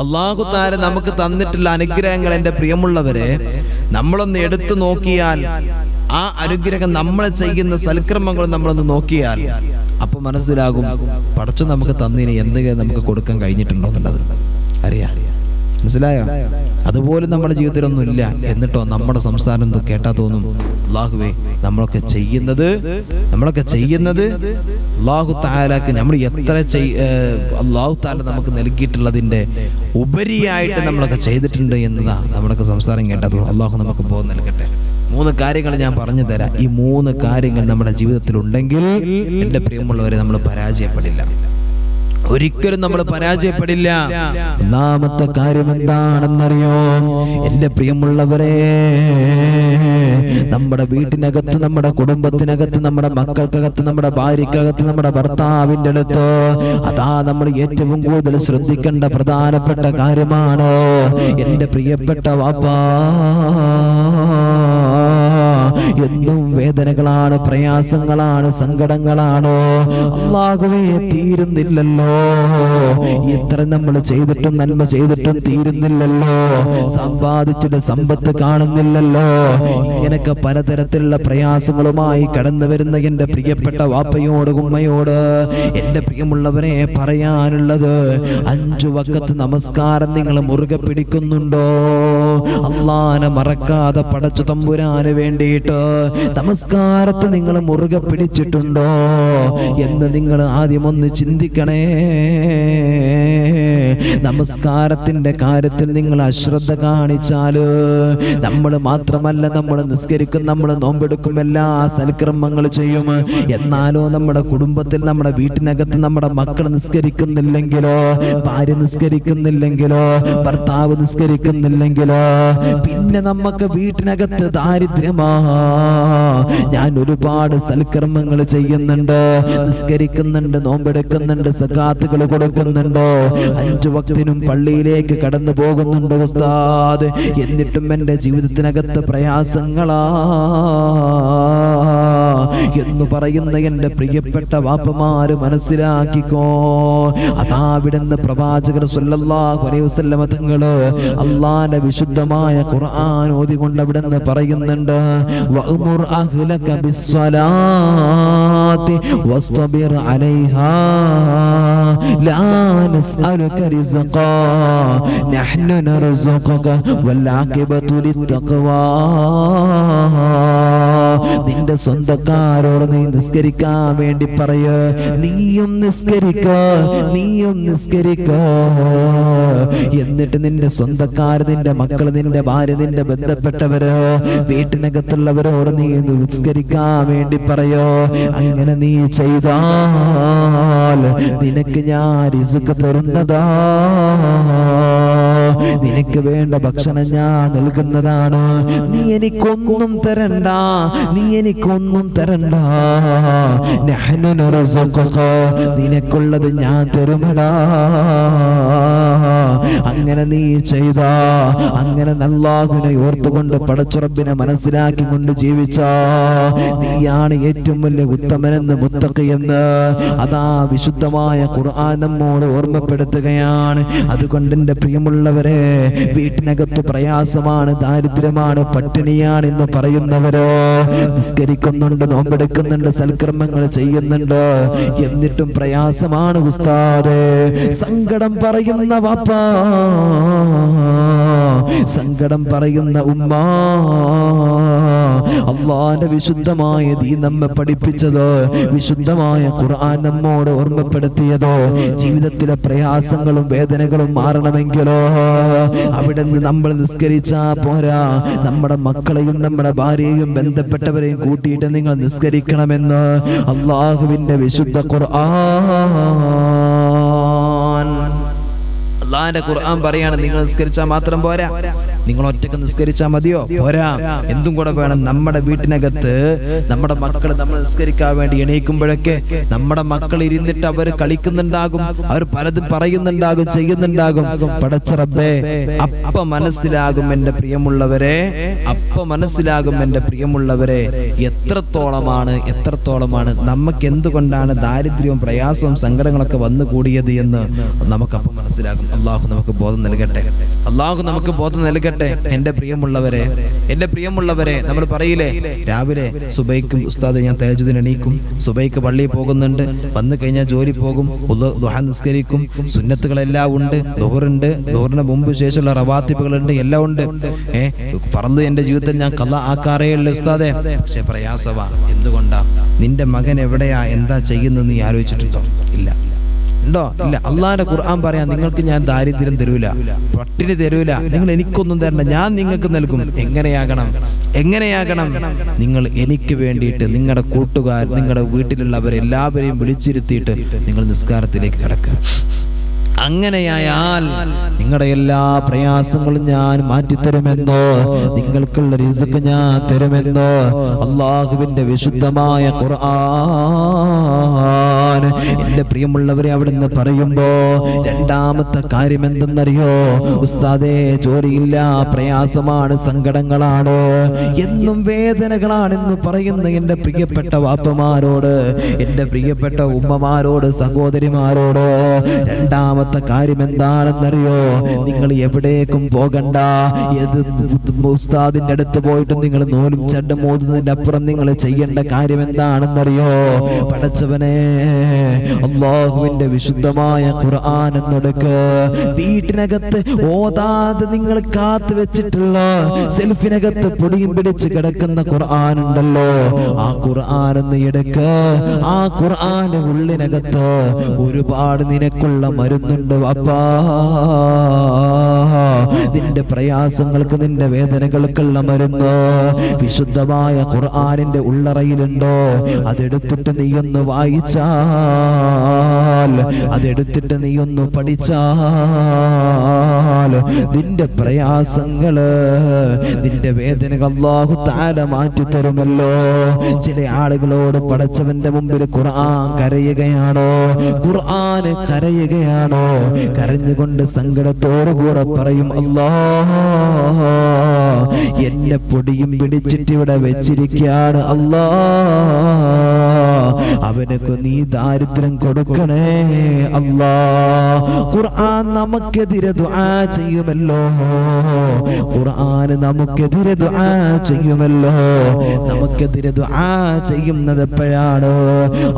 അള്ളാഹു തആല നമുക്ക് തന്നിട്ടുള്ള അനുഗ്രഹങ്ങൾ എൻ്റെ പ്രിയമുള്ളവരെ നമ്മളൊന്ന് എടുത്തു നോക്കിയാൽ, ആ അനുഗ്രഹം നമ്മൾ ചെയ്യുന്ന സൽക്കർമ്മങ്ങൾ നമ്മളൊന്ന് നോക്കിയാൽ അപ്പൊ മനസ്സിലാകും പടച്ചു നമുക്ക് തന്നിന് എന്തെങ്കിലും നമുക്ക് കൊടുക്കാൻ കഴിഞ്ഞിട്ടുണ്ടോ എന്നുള്ളത് അറിയാം. മനസ്സിലായോ? അതുപോലും നമ്മുടെ ജീവിതത്തിലൊന്നും ഇല്ല. എന്നിട്ടോ നമ്മുടെ സംസാരം കേട്ടാ തോന്നും അല്ലാഹുവേ, നമ്മളൊക്കെ ചെയ്യുന്നത് അല്ലാഹു തആലക്ക് നമ്മൾ എത്ര അല്ലാഹു തആല നമുക്ക് നൽകിയിട്ടുള്ളതിന്റെ ഉപരിയായിട്ട് നമ്മളൊക്കെ ചെയ്തിട്ടുണ്ട് എന്നതാ നമ്മളൊക്കെ സംസാരം കേട്ടാ തോന്നും. അല്ലാഹു നമുക്ക് ബോധം നൽകട്ടെ. 3 കാര്യങ്ങൾ ഞാൻ പറഞ്ഞു തരാം. ഈ 3 കാര്യങ്ങൾ നമ്മുടെ ജീവിതത്തിൽ ഉണ്ടെങ്കിൽ എൻ്റെ പ്രിയമുള്ളവരെ നമ്മൾ പരാജയപ്പെടില്ല, ഒരിക്കലും നമ്മൾ പരാജയപ്പെടില്ല. ഒന്നാമത്തെ കാര്യം എന്താണെന്നറിയോ എൻ്റെ പ്രിയമുള്ളവരെ? നമ്മുടെ വീട്ടിനകത്ത്, നമ്മുടെ കുടുംബത്തിനകത്ത്, നമ്മുടെ മക്കൾക്കകത്ത്, നമ്മുടെ ഭാര്യക്കകത്ത്, നമ്മുടെ ഭർത്താവിൻ്റെ അടുത്ത്, അതാ നമ്മൾ ഏറ്റവും കൂടുതൽ ശ്രദ്ധിക്കേണ്ട പ്രധാനപ്പെട്ട കാര്യമാണ് എൻ്റെ പ്രിയപ്പെട്ട വാപ്പാ. എന്നും വേദനകളാണ്, പ്രയാസങ്ങളാണ്, സങ്കടങ്ങളാണ്. അല്ലാഹുവേ, തീരുന്നില്ലല്ലോ. എത്ര നമ്മൾ ചെയ്തിട്ടും നന്മ ചെയ്തിട്ടും തീരുന്നില്ലല്ലോ. സമ്പാദിച്ചിട്ട് സമ്പത്ത് കാണുന്നില്ലല്ലോ. ഇങ്ങനൊക്കെ പലതരത്തിലുള്ള പ്രയാസങ്ങളുമായി കടന്നു വരുന്ന എൻ്റെ പ്രിയപ്പെട്ട വാപ്പയോട്, ഉമ്മയോട് എൻ്റെ പ്രിയമുള്ളവരെ പറയാനുള്ളത്, 5 വഖത്ത് നമസ്കാരം നിങ്ങൾ മുറുകെ പിടിക്കുന്നുണ്ടോ? അല്ലാഹനെ മറക്കാതെ പടച്ച തമ്പുരാന് വേണ്ടിയിട്ട് നമസ്കാരത്തെ നിങ്ങൾ മുറുകെ പിടിച്ചിട്ടുണ്ടോ എന്ന് നിങ്ങൾ ആദ്യം ഒന്ന് ചിന്തിക്കണേ. നമസ്കാരത്തിന്റെ കാര്യത്തിൽ നിങ്ങൾ അശ്രദ്ധ കാണിച്ചാല് നമ്മൾ മാത്രമല്ല, നമ്മൾ നിസ്കരിക്കും, നമ്മൾ നോമ്പെടുക്കും, എല്ലാ സൽക്കർമ്മങ്ങൾ ചെയ്യും. എന്നാലോ നമ്മുടെ കുടുംബത്തിൽ, നമ്മുടെ വീട്ടിനകത്ത് നമ്മുടെ മക്കൾ നിസ്കരിക്കുന്നില്ലെങ്കിലോ, ഭാര്യ നിസ്കരിക്കുന്നില്ലെങ്കിലോ, ഭർത്താവ് നിസ്കരിക്കുന്നില്ലെങ്കിലോ, പിന്നെ നമുക്ക് വീട്ടിനകത്ത് ദാരിദ്ര്യമാ. ഞാൻ ഒരുപാട് സൽക്കർമ്മങ്ങൾ ചെയ്യുന്നുണ്ട്, നിസ്കരിക്കുന്നുണ്ട്, നോമ്പെടുക്കുന്നുണ്ട്, സകാത്തുകൾ കൊടുക്കുന്നുണ്ട്, 5 വക്തിനും പള്ളിയിലേക്ക് കടന്നു പോകുന്നുണ്ട് ഉസ്താദ്, എന്നിട്ടും എൻ്റെ ജീവിതത്തിനകത്ത് പ്രയാസങ്ങളാ എന്ന് പറയുന്ന എൻ്റെ പ്രിയപ്പെട്ട വാപ്പമാര് മനസ്സിലാക്കിക്കോ. അതാ അവിടുന്ന് പ്രവാചകർ സ്വല്ലല്ലാഹു അലൈഹി വസല്ലമ തങ്ങള് അല്ലാഹുവിന്റെ വിശുദ്ധമായ ഖുർആൻ ഓതിക്കൊണ്ട് അവിടുന്ന് പറയുന്നുണ്ട്, വഅ്മുർ അഹ്ലക ബിസ്സലാത്തി വസ്തബിർ അലൈഹാ ലാ നസ്അലുക റിസ്ഖാ നഹ്നു നർസുഖക വൽ ആഖിബതു ലിത്തഖ്വാ. നിന്റെ സ്വന്തക്കാരോട് നീ നിസ്കരിക്കാൻ വേണ്ടി പറയ, നീയും നിസ്കരിക്ക. എന്നിട്ട് നിന്റെ സ്വന്തക്കാർ, നിന്റെ മക്കൾ, നിന്റെ ഭാര്യ, നിന്റെ ബന്ധപ്പെട്ടവര്, വീട്ടിനകത്തുള്ളവരോട് നീ നിസ്കരിക്കാൻ വേണ്ടി പറയോ. അങ്ങനെ നീ ചെയ്താൽ നിനക്ക് ഞാൻ റിസ്ക് തരുന്നതാ, നിനക്ക് വേണ്ട ഭക്ഷണം ഞാൻ നൽകുന്നതാണ്. നീ എനിക്കൊന്നും തരണ്ട, നഹ്നു നർസുഖക, നിനക്കുള്ളത് ഞാൻ തരുമടാ. അങ്ങനെ നീ ചെയ്താ, അങ്ങനെ അല്ലാഹുവിനെ ഓർത്തുകൊണ്ട് പടച്ചുറബിനെ മനസ്സിലാക്കിക്കൊണ്ട് ജീവിച്ച നീയാണ് ഏറ്റവും വലിയ ഉത്തമനെന്ന്, മുത്തഖിയെന്ന് അതാ വിശുദ്ധമായ ഖുർആൻ നമ്മോട് ഓർമ്മപ്പെടുത്തുകയാണ്. അതുകൊണ്ട് എൻ്റെ പ്രിയമുള്ളവരെ, വീട്ടിനകത്ത് പ്രയാസമാണ്, ദാരിദ്ര്യമാണ്, പട്ടിണിയാണ് എന്ന് പറയുന്നവരോ, നിസ്കരിക്കുന്നുണ്ട്, നോമ്പെടുക്കുന്നുണ്ട്, സൽക്കർമ്മങ്ങൾ ചെയ്യുന്നുണ്ട്, എന്നിട്ടും പ്രയാസമാണ് ഉസ്താദേ. സങ്കടം പറയുന്ന വാപ്പ, സങ്കടം പറയുന്ന ഉമ്മ, അള്ളാന്റെ വിശുദ്ധമായ ദീൻ നമ്മെ പഠിപ്പിച്ചത്, വിശുദ്ധമായ ഖുർആൻ നമ്മോട് ഓർമ്മപ്പെടുത്തിയതോ, ജീവിതത്തിലെ പ്രയാസങ്ങളും വേദനകളും മാറണമെങ്കിലോ അവിടെ നിന്ന് നമ്മൾ നിസ്കരിച്ചാ പോരാ, നമ്മുടെ മക്കളെയും നമ്മുടെ ഭാര്യയെയും ബന്ധപ്പെട്ടവരെയും കൂട്ടിയിട്ട് നിങ്ങൾ നിസ്കരിക്കണമെന്ന് അള്ളാഹുവിന്റെ വിശുദ്ധ ഖുർആൻ. അള്ളാന്റെ ഖുർആൻ പറയാണ്, നിങ്ങൾ നിസ്കരിച്ചാൽ മാത്രം പോരാ, നിങ്ങൾ ഒറ്റക്ക് നിസ്കരിച്ചാൽ മതിയോ? പോരാ, എന്തും കൂടെ വേണം. നമ്മുടെ വീട്ടിനകത്ത് നമ്മുടെ മക്കൾ നമ്മൾ നിസ്കരിക്കാൻ വേണ്ടി എണീക്കുമ്പോഴൊക്കെ നമ്മുടെ മക്കൾ ഇരുന്നിട്ട് അവർ കളിക്കുന്നുണ്ടാകും, അവർ പലതും പറയുന്നുണ്ടാകും, ചെയ്യുന്നുണ്ടാകും. പടച്ച റബ്ബേ, അപ്പ മനസ്സിലാകും എൻ്റെ പ്രിയമുള്ളവരെ, അപ്പ മനസ്സിലാകും എൻ്റെ പ്രിയമുള്ളവരെ, എത്രത്തോളമാണ് നമുക്ക് എന്തുകൊണ്ടാണ് ദാരിദ്ര്യവും പ്രയാസവും സങ്കടങ്ങളൊക്കെ വന്നു കൂടിയത് എന്ന് നമുക്കപ്പം മനസ്സിലാകും. അള്ളാഹു നമുക്ക് ബോധം നൽകട്ടെ, അള്ളാഹു നമുക്ക് ബോധം നൽകട്ടെ. എൻ്റെ പ്രിയമുള്ളവരെ, നമ്മൾ പറയില്ലേ, രാവിലെ സുബൈക്കും ഉസ്താദ് ഞാൻ തഹജ്ജുദിന് എണീക്കും, സുബൈക്ക് പള്ളിയിൽ പോകുന്നുണ്ട്, വന്നു കഴിഞ്ഞാൽ ജോലി പോകും, ദുഹാ നിസ്കരിക്കും, സുന്നത്തുകളെല്ലാം ഉണ്ട്, ദുഹറുണ്ട്, ദുഹറിന് മുമ്പ് ശേഷമുള്ള റവാത്തിബുകളുണ്ട്, എല്ലാം ഉണ്ട്. ഫർള് എൻ്റെ ജീവിതത്തിൽ ഞാൻ ഖളാ ആക്കാറേ ഉള്ളൂ ഉസ്താദേ. പക്ഷെ പ്രയാസവാ. എന്തുകൊണ്ടാ? നിന്റെ മകൻ എവിടെയാ, എന്താ ചെയ്യുന്നത് നീ ആലോചിച്ചിട്ടുണ്ടോ? ഇല്ല. അള്ളാന്റെ ഖുർആൻ പറയാൻ, നിങ്ങൾക്ക് ഞാൻ ദാരിദ്ര്യം തരൂല, പട്ടിണി തരൂല, നിങ്ങൾ എനിക്കൊന്നും തരണ്ട, ഞാൻ നിങ്ങൾക്ക് നൽകും. എങ്ങനെയാകണം? നിങ്ങൾ എനിക്ക് വേണ്ടിയിട്ട് നിങ്ങളുടെ കൂട്ടുകാർ, നിങ്ങളുടെ വീട്ടിലുള്ളവരെല്ലാവരെയും വിളിച്ചിരുത്തിയിട്ട് നിങ്ങൾ നിസ്കാരത്തിലേക്ക് കിടക്കുക. അങ്ങനെയായാൽ നിങ്ങളുടെ എല്ലാ പ്രയാസങ്ങളും ഞാൻ മാറ്റിത്തരുമെന്നോ, നിങ്ങൾക്കുള്ള റിസ്ക് ഞാൻ തരുമെന്നോ അള്ളാഹുവിന്റെ വിശുദ്ധമായ ഖുർആൻ. എന്റെ പ്രിയമുള്ളവരെ, അവിടുന്ന് പറയുമ്പോ രണ്ടാമത്തെ കാര്യം എന്തെന്നറിയോ? ഉസ്താദേ, ജോലിയില്ല, പ്രയാസമാണ്, സങ്കടങ്ങളാണ്, എന്നും വേദനകളാണെന്ന് പറയുന്ന എന്റെ പ്രിയപ്പെട്ട വാപ്പമാരോട്, എന്റെ പ്രിയപ്പെട്ട ഉമ്മമാരോട്, സഹോദരിമാരോട് രണ്ടാമത്തെ കാര്യം എന്താണെന്നറിയോ? നിങ്ങൾ എവിടേക്കും പോകണ്ട. ഏത് ഉസ്താദിന്റെ അടുത്ത് പോയിട്ട് നിങ്ങൾ നൂലും ചണ്ടം മോതുന്നതിന്റെ അപ്പുറം നിങ്ങൾ ചെയ്യേണ്ട കാര്യം എന്താണെന്നറിയോ? പടച്ചവനെ, അല്ലാഹുവിന്റെ വിശുദ്ധമായ ഖുർആൻ എന്നൊടുക്ക്. വീട്ടിനകത്ത് ഓതാതെ നിങ്ങൾ കാത്തു വെച്ചിട്ടുള്ള, സെൽഫിനകത്ത് പൊടിയും പിടിച്ച് കിടക്കുന്ന ഖുർആൻ ഉണ്ടല്ലോ, ആ ഖുർആൻ ഒന്ന് എടുക്ക്. ആ ഖുർആന്റെ ഉള്ളിനകത്ത് ഒരുപാട് നിനക്കുള്ള മരുന്നുണ്ട് വാപ്പാ. നിന്റെ പ്രയാസങ്ങൾക്ക്, നിന്റെ വേദനകൾക്കുള്ള മരുന്ന് വിശുദ്ധമായ ഖുർആനിന്റെ ഉള്ളറയിലുണ്ടോ? അതെടുത്തിട്ട് നീ ഒന്ന് വായിച്ചാൽ, അതെടുത്തിട്ട് നീ ഒന്ന് പഠിച്ചാൽ നിന്റെ പ്രയാസങ്ങള്, നിന്റെ വേദനകൾ അല്ലാഹു തആല മാറ്റി തരുമല്ലോ. ചില ആളുകളോട് പടച്ചവന്റെ മുമ്പിൽ ഖുർആൻ കരയുകയാണോ? ഖുർആൻ കരയുകയാണോ? കരഞ്ഞുകൊണ്ട് സങ്കടത്തോടു കൂടെ പറയും, അല്ലാഹ്, എന്നെ പൊടിയും പിടിച്ചിട്ട് ഇവിടെ വെച്ചിരിക്കുകയാണ് അല്ലാഹ്, അവനക്ക് നീ ദാരിദ്ര്യം കൊടുക്കണേ അല്ലാഹ്. ഖുർആൻ നമുക്കെതിരെ ദുആ ചെയ്യുമല്ലോ, ഖുർആൻ നമുക്കെതിരെ ദുആ ചെയ്യുമല്ലോ. നമുക്കെതിരെ ദുആ ചെയ്യുന്നത് എപ്പോഴാണ്?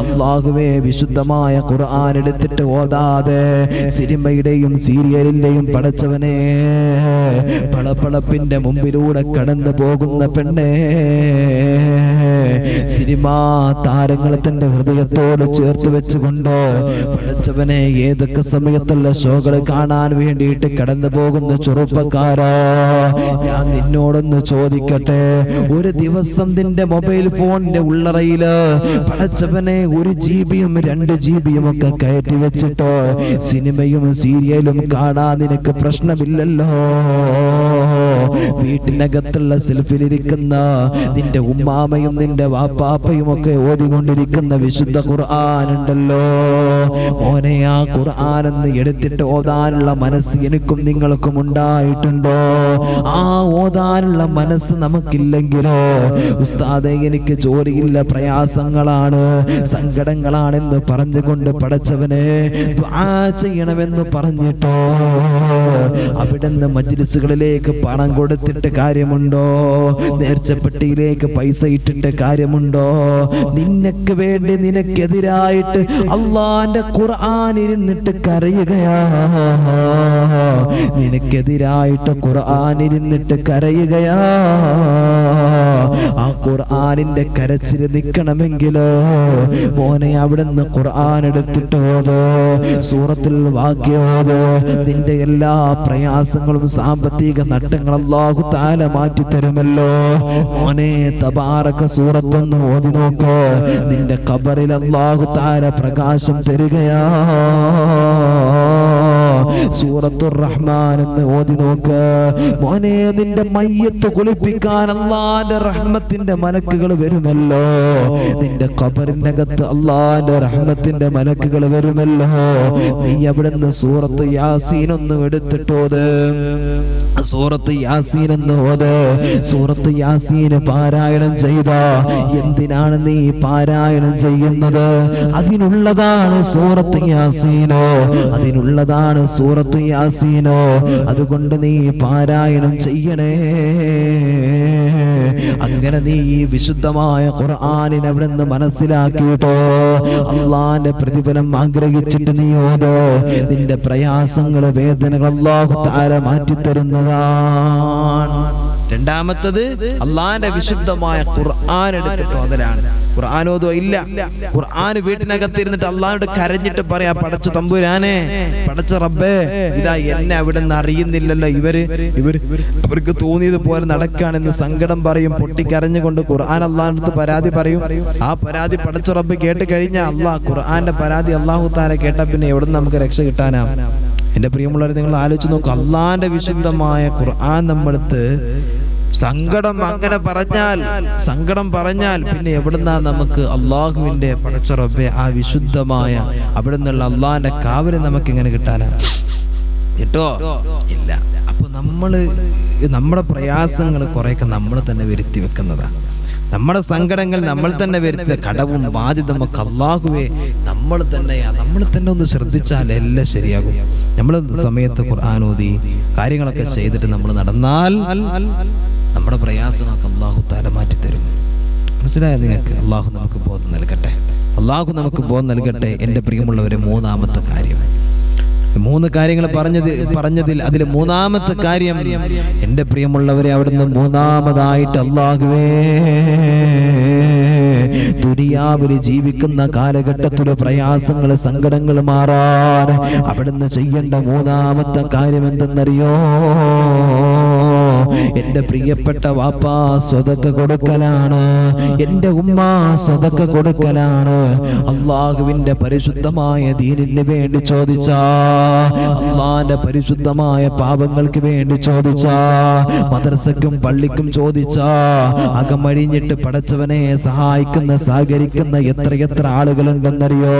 അല്ലാഹുവേ, വിശുദ്ധമായ ഖുർആൻ എടുത്തിട്ട് ഓതാതെ സിനിമയുടെയും സീരിയലിന്റെയും പടച്ചവനെ പളപ്പളപ്പിന്റെ മുമ്പിലൂടെ കടന്നു പോകുന്ന പെണ്ണേ, സിനിമാ താരങ്ങളെ തന്റെ ഹൃദയത്തോട് ചേർത്ത് വെച്ചുകൊണ്ട് പടച്ചവനെ ഏതൊക്കെ സമയത്തുള്ള ഷോകൾ കാണാൻ വേണ്ടിയിട്ട് കടന്നു പോകുന്ന ചെറുപ്പക്കാരാ, ഞാൻ നിന്നോടൊന്ന് ചോദിക്കട്ടെ, ഒരു ദിവസം നിന്റെ മൊബൈൽ ഫോണിന്റെ ഉള്ളറയില് പടച്ചവനെ 1 GB 2 GB ഒക്കെ കയറ്റി വെച്ചിട്ടോ സിനിമയും സീരിയലും കാണാൻ നിനക്ക് പ്രശ്നമില്ലല്ലോ. വീട്ടിനകത്തുള്ള സെൽഫിലിരിക്കുന്ന നിന്റെ ഉമ്മാമയും നിന്റെ വാപ്പാപ്പയും ഒക്കെ ഓതിക്കൊണ്ടിരിക്കുന്ന വിശുദ്ധ ഖുർആൻ ഉണ്ടല്ലോ മോനെ, ആ ഖുർആൻ എന്ന് എടുത്തിട്ട് ഓതാനുള്ള മനസ്സ് എനിക്കും നിങ്ങൾക്കും ഉണ്ടായിട്ടുണ്ടോ? ആ ഓതാനുള്ള മനസ്സ് നമുക്കില്ലെങ്കിലോ, ഉസ്താദേ എനിക്ക് ജോലിയില്ല, പ്രയാസങ്ങളാണ്, സങ്കടങ്ങളാണെന്ന് പറഞ്ഞുകൊണ്ട് പടച്ചവനെ ദുആ ചെയ്യണമെന്ന് പറഞ്ഞിട്ടോ അവിടുന്ന് മജ്ലിസുകളിലേക്ക് പണം കൊടുത്തിട്ട് കാര്യമുണ്ടോ? നേർച്ചപ്പെട്ടിയിലേക്ക് പൈസ ഇട്ടിട്ട് കാര്യമുണ്ടോ? നിനക്ക് വേണ്ടി നിനക്കെതിരായിട്ട് അള്ളാന്റെ ഖുർആൻ ഇരുന്നിട്ട് കരയുകയാ, നിനക്കെതിരായിട്ട് ഖുർആൻ ഇരുന്നിട്ട് കരയുകയാ. ആ ഖുർആനിന്റെ കരച്ചിൽ നിൽക്കണമെങ്കിലോ മോനെ അവിടുന്ന് ഖുർആൻ എടുത്തിട്ടോതോ, സൂറത്തുൽ വാഖിയോതോ. നിന്റെ എല്ലാ പ്രയാസങ്ങളും സാമ്പത്തിക നട്ടങ്ങൾ അല്ലാഹു തആല മാറ്റി തരുമല്ലോ. മോനെ തബാറക സൂറത്തൊന്ന് ഓതി നോക്ക്, നിന്റെ ഖബറിൽ അല്ലാഹു തആല പ്രകാശം തരികയാ. സൂറത്തുർ റഹ്മാൻ എന്ന് ഓതി നോക്ക് മോനെ. നിന്റെ മയ്യത്ത് കുളിപ്പിക്കാൻ അല്ലാഹുവിന്റെ റഹ്മത്തിന്റെ മലക്കുകൾ വരുമല്ലോ. നിന്റെ ഖബറിന്റെ അകത്ത് അല്ലാഹുവിന്റെ റഹ്മത്തിന്റെ മലക്കുകൾ വരുമല്ലോ. നീ അവിടുന്ന് സൂറത്ത് യാസീൻ ഒന്ന് എടുത്തിട്ടോത്, സൂറത്ത് യാസീൻ എന്ന് ഓത്. സൂറത്ത് യാസീൻ പാരായണം ചെയ്ത എന്തിനാണ് നീ പാരായണം ചെയ്യുന്നത്? അതിനുള്ളതാണ് സൂറത്ത് യാസീനോ, അതിനുള്ളതാണ് സൂറത്ത് യാസീനോ. അതുകൊണ്ട് നീ പാരായണം ചെയ്യണേ. അങ്ങനെ നീ ഈ വിശുദ്ധമായ ഖുർആനിനെ അവിടുന്ന് മനസ്സിലാക്കിയിട്ടോ അള്ളാന്റെ പ്രതിഫലം ആഗ്രഹിച്ചിട്ട് നീ ഓതോ. നിന്റെ പ്രയാസങ്ങൾ വേദനകൾ അല്ലാഹു തആല മാറ്റിത്തരുന്നതാണ്. രണ്ടാമത്തത് അള്ളാന്റെ വിശുദ്ധമായ ഖുർആൻ എടുത്തിട്ട് ഓതലാണ്. ഖുർആനോദോ ഇല്ല, ഖുർആൻ വീട്ടിനകത്തിരുന്നിട്ട് അള്ളാഹോട് കരഞ്ഞിട്ട് പറയാ, പടച്ച തമ്പുരാനെ, പടച്ച റബ്ബേ, ഇതാ എന്നെ അവിടെ നിന്ന് അറിയുന്നില്ലല്ലോ, അവർക്ക് തോന്നിയത് പോലെ നടക്കാണെന്ന് സങ്കടം പറയും. പൊട്ടിക്കരഞ്ഞുകൊണ്ട് ഖുർആൻ അള്ളാഹിന്റെ അടുത്ത് പരാതി പറയും. ആ പരാതി പടച്ച റബ്ബ് കേട്ട് കഴിഞ്ഞാൽ അള്ളാഹ് ഖുർആന്റെ പരാതി അല്ലാഹു തആല കേട്ടാ പിന്നെ എവിടെ നമുക്ക് രക്ഷ കിട്ടാനാ? എന്റെ പ്രിയമുള്ളവരെ, നിങ്ങൾ ആലോചിച്ച് നോക്കുക. അള്ളാന്റെ വിശുദ്ധമായ ഖുർആൻ നമ്മളടുത്ത് സങ്കടം പറഞ്ഞാൽ പിന്നെ എവിടുന്നാ നമുക്ക് അള്ളാഹുവിന്റെ പടച്ച റബ്ബേ ആ വിശുദ്ധമായ അവിടെ നിന്നുള്ള അള്ളാഹിന്റെ കാവല് നമുക്ക് ഇങ്ങനെ കിട്ടാനാ? കേട്ടോ ഇല്ല. അപ്പൊ നമ്മുടെ പ്രയാസങ്ങൾ കുറെയൊക്കെ നമ്മൾ തന്നെ വരുത്തി വെക്കുന്നതാണ്. നമ്മുടെ സങ്കടങ്ങൾ നമ്മൾ തന്നെ വരുത്തിയ കടവും ബാധ്യത നമുക്ക് അല്ലാഹുവേ നമ്മൾ തന്നെ ഒന്ന് ശ്രദ്ധിച്ചാൽ എല്ലാം ശരിയാകും. നമ്മൾ സമയത്ത് ഖുർആൻ ഓതി കാര്യങ്ങളൊക്കെ ചെയ്തിട്ട് നമ്മൾ നടന്നാൽ നമ്മുടെ പ്രയാസങ്ങളൊക്കെ അല്ലാഹു തആല മാറ്റിത്തരും. മനസ്സിലായോ നിങ്ങൾക്ക്? അല്ലാഹു നമുക്ക് ബോധം നൽകട്ടെ, അല്ലാഹു നമുക്ക് ബോധം നൽകട്ടെ. എൻ്റെ പ്രിയമുള്ളവരെ, മൂന്നാമത്തെ കാര്യം, 3 കാര്യങ്ങൾ പറഞ്ഞതിൽ അതിൽ മൂന്നാമത്തെ കാര്യം, എൻ്റെ പ്രിയമുള്ളവരെ, അവിടുന്ന് മൂന്നാമതായിട്ട് അല്ലാഹുവേ ദുനിയാവിൽ ജീവിക്കുന്ന കാലഘട്ടത്തിലെ പ്രയാസങ്ങൾ സങ്കടങ്ങൾ മാറാൻ അവിടുന്ന് ചെയ്യേണ്ട മൂന്നാമത്തെ കാര്യം എന്തെന്നറിയോ? എന്റെ പ്രിയപ്പെട്ട വാപ്പാ സ്വതക്ക കൊടുക്കലാണ്, എന്റെ ഉമ്മ സ്വതക്ക കൊടുക്കലാണ്. അള്ളാഹുവിന്റെ പരിശുദ്ധമായ ദീനിന് വേണ്ടി ചോദിച്ച, അള്ളാന്റെ പരിശുദ്ധമായ പാപങ്ങൾക്ക് വേണ്ടി ചോദിച്ച, മദ്രസക്കും പള്ളിക്കും ചോദിച്ച, അകമഴിഞ്ഞിട്ട് പടച്ചവനെ സഹായിക്കുന്ന സഹകരിക്കുന്ന എത്രയെത്ര ആളുകളുണ്ടെന്നറിയോ?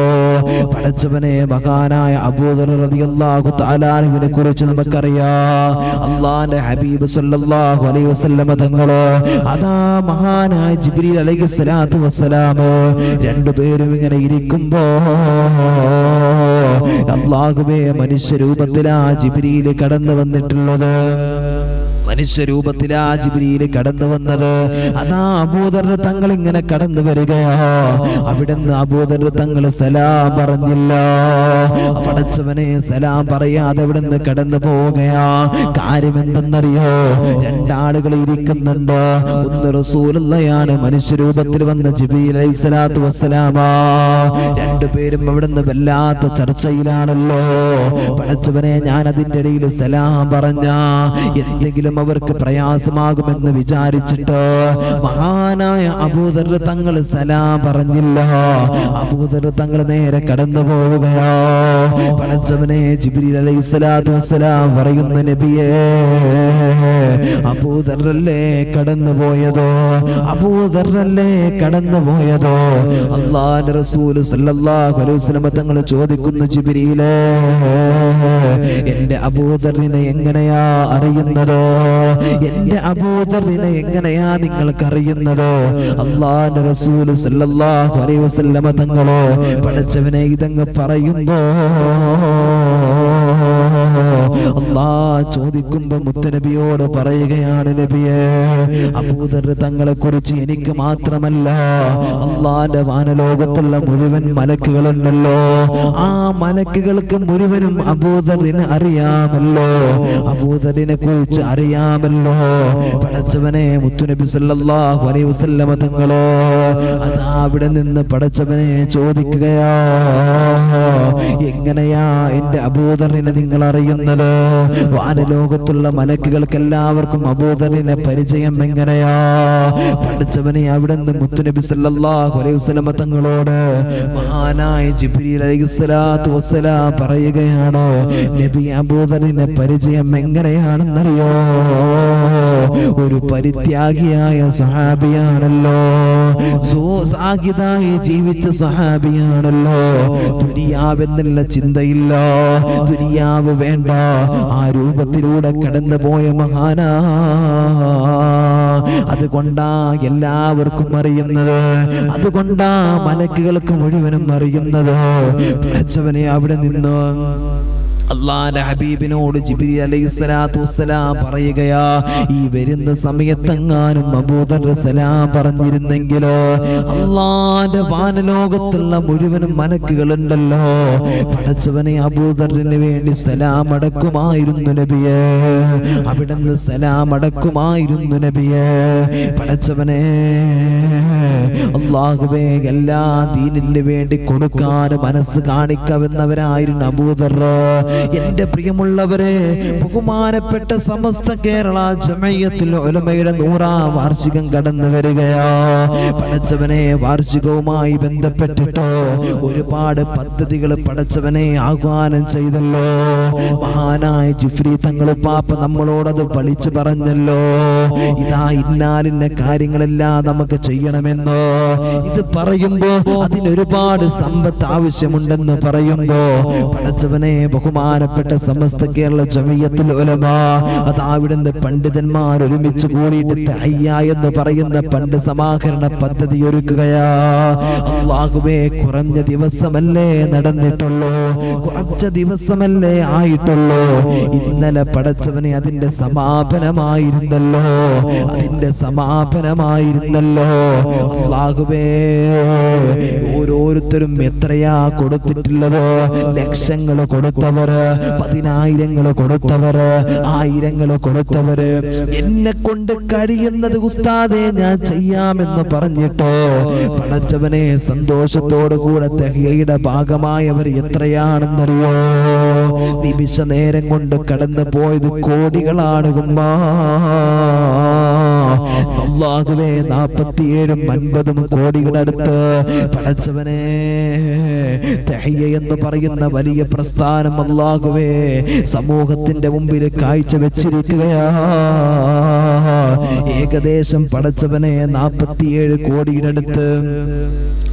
പടച്ചവനെ, മഹാനായ അബൂദർ റളിയല്ലാഹു തആലാനെ കുറിച്ച് നമുക്കറിയാം. അള്ളാന്റെ ഹബീബ് സല്ലല്ലാഹു അലൈഹി വസല്ലം തങ്ങള് അതാ മഹാനായ ജിബ്രീൽ അലൈഹിസ്സലാത്തു വസ്സലാം രണ്ടുപേരും ഇങ്ങനെ ഇരിക്കുമ്പോ അല്ലാഹുവേ മനുഷ്യരൂപത്തിലാ ജിബ്രീൽ കടന്നു വന്നിട്ടുള്ളത്. മനുഷ്യരൂപത്തിലാ ജിബ്രീൽ കടന്നു വന്നത്. അതാ അബൂദർ തങ്ങൾ ഇങ്ങനെ കടന്നു വരികയാ. അവിടുന്ന് അബൂദർ തങ്ങൾ സലാം പറഞ്ഞില്ല. പടച്ചവനെ സലാം പറയാതെ അവിടുന്ന് കടന്നു പോവുകയാ. കാര്യം എന്തെന്നറിയോ? 2 ആളുകൾ ഇരിക്കുന്നുണ്ട്. ഒന്ന് റസൂലുള്ളാഹിയാണ്, മനുഷ്യരൂപത്തിൽ വന്ന ജിബ്രീൽ അലൈഹിസ്സലാത്തു വസ്സലാമാ. 2 പേരും അവിടുന്ന് വല്ലാത്ത ചർച്ചയിലാണല്ലോ. പടച്ചവനെ, ഞാൻ അതിൻ്റെ ഇടയിൽ സലാം പറഞ്ഞ എന്തെങ്കിലും അവർക്ക് പ്രയാസമാകുമെന്ന് വിചാരിച്ചിട്ട് മഹാനായ അബൂദർ തങ്ങൾ സലാം പറഞ്ഞില്ല. അബൂദർ തങ്ങൾ നേരെ കടന്നു പോവുകയാ. പടച്ചവനെ, ജിബ്രീൽ അലൈഹിസ്സലാത്തു വസ്സലാം പറയുന്ന, നബിയേ, അബൂദറല്ലേ കടന്നുപോയതോ? അബൂദറല്ലേ കടന്നുപോയതോ? അല്ലാഹുവിന്റെ റസൂൽ സല്ലല്ലാഹു അലൈഹി വസല്ലം തങ്ങൾ ചോദിക്കുന്നു, ജിബ്രീലേ, എന്റെ അബൂദറിനെ എങ്ങനെയാ അറിയുന്നത്? എന്റെ അബൂദറിനെ എങ്ങനെയാ നിങ്ങൾക്കറിയുന്നത്? അല്ലാഹുവിന്റെ റസൂൽ സല്ലല്ലാഹു അലൈഹി വസല്ലം തങ്ങളോ പടച്ചവനെ ഇതങ്ങ് പറയുമ്പോ അല്ലാ ചോദിക്കുമ്പോ മുത്തനബിയോട് പറയുകയാണ്, നബിയേ, അബൂദർ തങ്ങളെ കുറിച്ച് എനിക്ക് മാത്രമല്ല അള്ളാന്റെ വാനലോകത്തുള്ള മുഴുവൻ മലക്കുകളുണ്ടല്ലോ, ആ മലക്കുകൾക്ക് മുഴുവനും അബൂദറിനെ അറിയാമല്ലോ, അബൂദറിനെ കുറിച്ച് അറിയാമല്ലോ. പടച്ചവനെ മുത്തുനബി സല്ലല്ലാഹു അലൈഹി വസല്ലമ തങ്ങളോ അതാ അവിടെ നിന്ന് പടച്ചവനെ ചോദിക്കുകയാ, എങ്ങനെയാ എന്റെ അബൂദറിനെ നിങ്ങൾ അറിയുന്നത്? വാനലോകത്തുള്ള മലക്കുകൾക്ക് എല്ലാവർക്കും അബൂദറിനെ പരിചയം എങ്ങനെയാ? പടച്ചവനെ അവിടെ നിന്ന് മുത്തുനബി സല്ലല്ലാഹു അലൈഹി വസല്ലമ തങ്ങളോട് മഹാനായ ജിബ്രീൽ അലൈഹിസ്സലാത്തു വസ്സലാം പറയുകയാണ്, നബി അബൂദറിനെ പരിചയം എങ്ങനെയാണെന്നറിയോ? ഒരു പരിത്യാഗിയായ സ്വഹാബിയാണല്ലോ, സാഹിദായി ജീവിച്ച സ്വഹാബിയാണല്ലോ, ദുനിയാവെന്നുള്ള ചിന്തയില്ല, ദുനിയാവ് വേണ്ട, ആ രൂപത്തിലൂടെ കടന്നുപോയ മഹാനാ. അതുകൊണ്ടാ എല്ലാവർക്കും അറിയുന്നത്, അതുകൊണ്ടാ മലക്കുകൾക്ക് മുഴുവനും അറിയുന്നത്. പടച്ചവനെ അവിടെ നിന്ന് അള്ളാന്റെ ഹബീബിനോട് ജിബ്രീൽ അലൈഹിസ്സലാത്തു വസ്സലാം പറയുകയാ, ഈ വരുന്ന സമയത്തെങ്ങാനും അബൂദർ സലാം പറഞ്ഞിരുന്നെങ്കിലോ അള്ളാന്റെ വാനലോകത്തുള്ള മുഴുവനും മലക്കുകളുണ്ടല്ലോ, പടച്ചവനെ അബൂദറിന് വേണ്ടി സലാം അടക്കുമായിരുന്നു നബിയേ, അവിടുന്ന് സലാം അടക്കുമായിരുന്നു നബിയേ. പടച്ചവനെ അല്ലാഹുവേ, എല്ലാ ദീനിന് വേണ്ടി കൊടുക്കാൻ മനസ്സ് കാണിക്കാവുന്നവരായിരുന്നു അബൂദർ. എന്റെ പ്രിയമുള്ളവരെ, ബഹുമാനപ്പെട്ട സമസ്ത കേരള ജമഅത്തുൽ ഉലമയുടെ 100ാം വാർഷികം കടന്നു വരികയാ. പടച്ചവനെ, വാർഷികവുമായി ബന്ധപ്പെട്ടിട്ടോ ഒരുപാട് പദ്ധതികൾ പടച്ചവനെ ആഹ്വാനം ചെയ്തല്ലോ. മഹാനായ ജിഫ്രി തങ്ങൾ പാപ്പ നമ്മളോടത് വിളിച്ചു പറഞ്ഞല്ലോ, ഇതാ ഇന്നാലിന്ന കാര്യങ്ങളെല്ലാം നമുക്ക് ചെയ്യണമെന്നോ. ഇത് പറയുമ്പോ അതിനൊരുപാട് സമ്പത്ത് ആവശ്യമുണ്ടെന്ന് പറയുമ്പോ പടച്ചവനെ, ബഹുമാനപ്പെട്ട സമസ്ത കേരള ജമഅത്തുൽ ഉലമ അത് അവിടുന്ന് പണ്ഡിതന്മാർ ഒരുമിച്ച് കൂടിയിട്ട് തഹയ്യ എന്ന് പറയുന്ന പണ്ട് സമാഹരണ പദ്ധതി ഒരുക്കുകയാ. അല്ലാഹുവേ, കുറഞ്ഞ ദിവസമല്ലേ നടന്നിട്ടുള്ളൂ, കുറച്ച ദിവസമല്ലേ ആയിട്ടുള്ളൂ. ഇന്നലെ പടച്ചവനെ അതിന്റെ സമാപനമായിരുന്നല്ലോ, അതിന്റെ സമാപനമായിരുന്നല്ലോ. അല്ലാഹുവേ, ഓരോരുത്തരും എത്രയാ കൊടുത്തിട്ടുള്ളത്? ലക്ഷങ്ങൾ കൊടുത്തവര്, 10,000 കൊടുത്തവര്, 1000 കൊടുത്തവര്. എന്നെ കൊണ്ട് കഴിയുന്നത് ഉസ്താദേ ഞാൻ ചെയ്യാമെന്ന് പറഞ്ഞിട്ടോ പടച്ചവനെ സന്തോഷത്തോടു കൂടെ തഹ്യയുടെ ഭാഗമായവർ എത്രയാണെന്നറിയോ? നിമിഷ നേരം കൊണ്ട് കടന്നു പോയത് കോടികളാണ് ഉമ്മാ. അല്ലാഹുവേ, 47-50 കോടികളടുത്ത് പടച്ചവനെ തഹ്യ എന്ന് പറയുന്ന വലിയ പ്രസ്ഥാനം അല്ലാഹുവേ സമൂഹത്തിന്റെ മുമ്പിൽ കാഴ്ച വെച്ചിരിക്കുകയാ. ഏകദേശം പടച്ചവനെ 47 കോടിയുടെ അടുത്ത്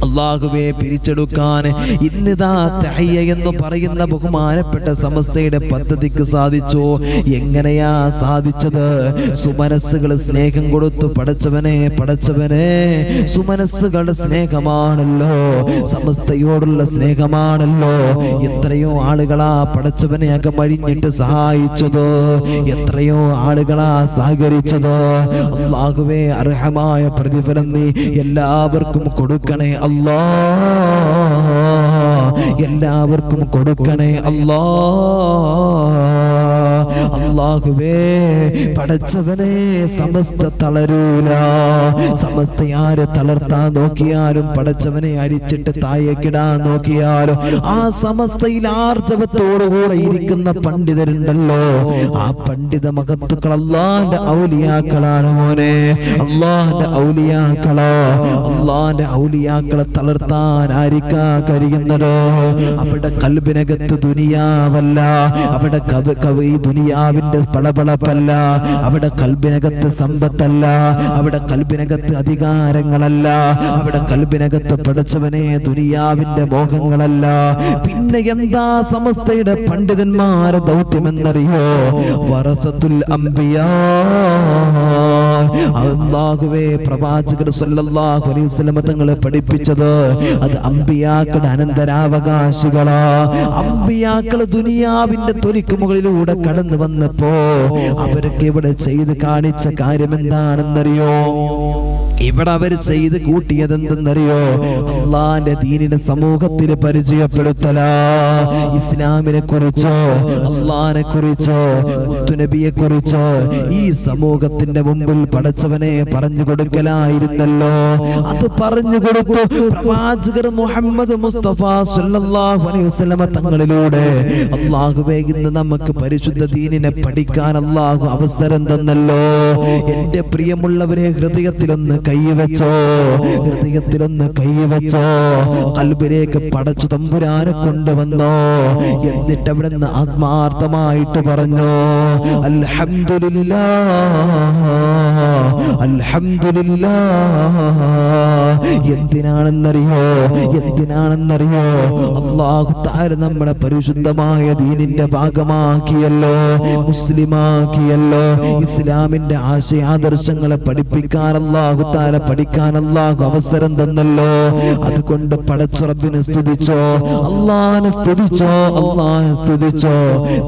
അല്ലാഹുവേ പിരിച്ചെടുക്കാൻ ഇന്നിതാ തഹയ്യ എന്ന് പറയുന്ന ബഹുമാനപ്പെട്ട സമസ്തയുടെ പദ്ധതിക്ക് സാധിച്ചു. എങ്ങനെയാ സാധിച്ചത്? സുമനസ്സുകൾ സ്നേഹം കൊടുത്തു. പടച്ചവനെ സുമനസ്സുകളുടെ സ്നേഹമാണല്ലോ, സമസ്തയോടുള്ള സ്നേഹമാണല്ലോ. എത്രയോ ആളുകളാ പടച്ചവനെ അകമഴിഞ്ഞിട്ട് സഹായിച്ചത്, എത്രയോ ആളുകളാ സഹകരിച്ചത്. അല്ലാഹുവേ, അർഹമായ പ്രതിഫലം നീ എല്ലാവർക്കും കൊടുക്കണേ അല്ലാ, എല്ലാവർക്കും കൊടുക്കണേ അല്ലാ. അല്ലാഹുവേ, പടച്ചവനെ സമസ്ത തളരൂല. സമസ്ത ആര് തളർത്താൻ നോക്കിയാലും, പടച്ചവനെ അടിച്ചിട്ട് താഴേക്കിടാൻ നോക്കിയാലും, ആ സമസ്തയിൽ ആർജവത്തോടുകൂടെ ഇരിക്കുന്ന പണ്ഡിതരുണ്ടല്ലോ, ആ പണ്ഡിത മഹത്തുക്കൾ അല്ലാഹുവിന്റെ ഔലിയാക്കളാണ് മോനെ, അല്ലാഹുവിന്റെ ഔലിയാക്കളാ. അല്ലാഹുവിന്റെ ഔലിയാക്കളെ തളർത്താൻ ആരിക്കാ കഴിയുന്നത്? അവിടെ കൽബിനകത്ത് ദുനിയാവല്ല, അവിടെ ഈ ദുനിയാവിന്റെ പളപളപ്പല്ല, അവിടെ കൽബിനകത്ത് സമ്പത്തല്ല, അവിടെ കൽബിനകത്ത് അധികാരങ്ങളല്ല, അവിടെ കൽബിനകത്ത് പടച്ചവനെ ദുനിയാവിന്റെ മോഹങ്ങളല്ല. പിന്നെ എന്താ സമസ്തയുടെ പണ്ഡിതന്മാരെ ദൗത്യമെന്നറിയോ? വറസത്തുൽ അംബിയാ, അല്ലാഹുവേ, പ്രവാചകർ സല്ലല്ലാഹു അലൈഹി വസല്ലം തങ്ങളെ പഠിപ്പിച്ചത് അത് അമ്പിയാക്കളുടെ അനന്തരാവകാശികളാ. അമ്പിയാക്കൾ ദുനിയാവിന്റെ തൊലിക്ക് മുകളിലൂടെ കടന്നു വന്നപ്പോ അവരൊക്കെ ഇവിടെ ചെയ്ത് കാണിച്ച കാര്യം എന്താണെന്നറിയോ? ഇവിടെ അവർ ചെയ്ത് കൂട്ടിയത് എന്തെന്നറിയോ? അള്ളാന്റെ ദീനിനെ സമൂഹത്തിൽ പരിചയപ്പെടുത്തലാ. ഇസ്ലാമിനെ കുറിച്ചോ അള്ളാനെ കുറിച്ചോ മുത്തുനബിയെ കുറിച്ചോ ഈ സമൂഹത്തിന്റെ മുമ്പിൽ പടച്ചവനെ പറഞ്ഞു കൊടുക്കലായിരുന്നല്ലോ. അത് പറഞ്ഞു കൊടുത്തു പ്രവാചകർ മുഹമ്മദ് മുസ്തഫ സല്ലല്ലാഹു അലൈഹി വസല്ലം തങ്ങളിലൂടെ. അല്ലാഹുവേ, ഇന്ന് നമുക്ക് പരിശുദ്ധ ദീനിനെ പഠിക്കാൻ അല്ലാഹു അവസരം തന്നല്ലോ. എന്റെ പ്രിയമുള്ളവരെ, ഹൃദയത്തിലൊന്ന് കൈവച്ചോ, ഹൃദയത്തിലൊന്ന് കൈവച്ചോ. ഖൽബിലേക്ക് പടച്ചു തമ്പുരാനെ കൊണ്ടുവന്നോ. എന്നിട്ട് അവിടെ നിന്ന് ആത്മാർത്ഥമായിട്ട് പറഞ്ഞു അൽഹംദുലില്ലാഹ്, അൽഹംദുലില്ലാഹ്. എന്തിനാണെന്നറിയോ? എന്തിനാണെന്നറിയോ? അല്ലാഹു തആല നമ്മളെ പരിശുദ്ധമായ ദീനിന്റെ ഭാഗമാക്കിയല്ലോ, മുസ്ലിമാക്കിയല്ലോ. ഇസ്ലാമിന്റെ ആശയാദർശങ്ങളെ പഠിപ്പിക്കാൻ അല്ലാഹു തആല പഠിക്കാൻ അല്ലാഹു അവസരം തന്നല്ലോ. അതുകൊണ്ട് പടച്ച റബ്ബിനെ സ്തുതിച്ചോ, അല്ലാഹുവിനെ സ്തുതിച്ചോ, അല്ലാഹുവിനെ സ്തുതിച്ചോ.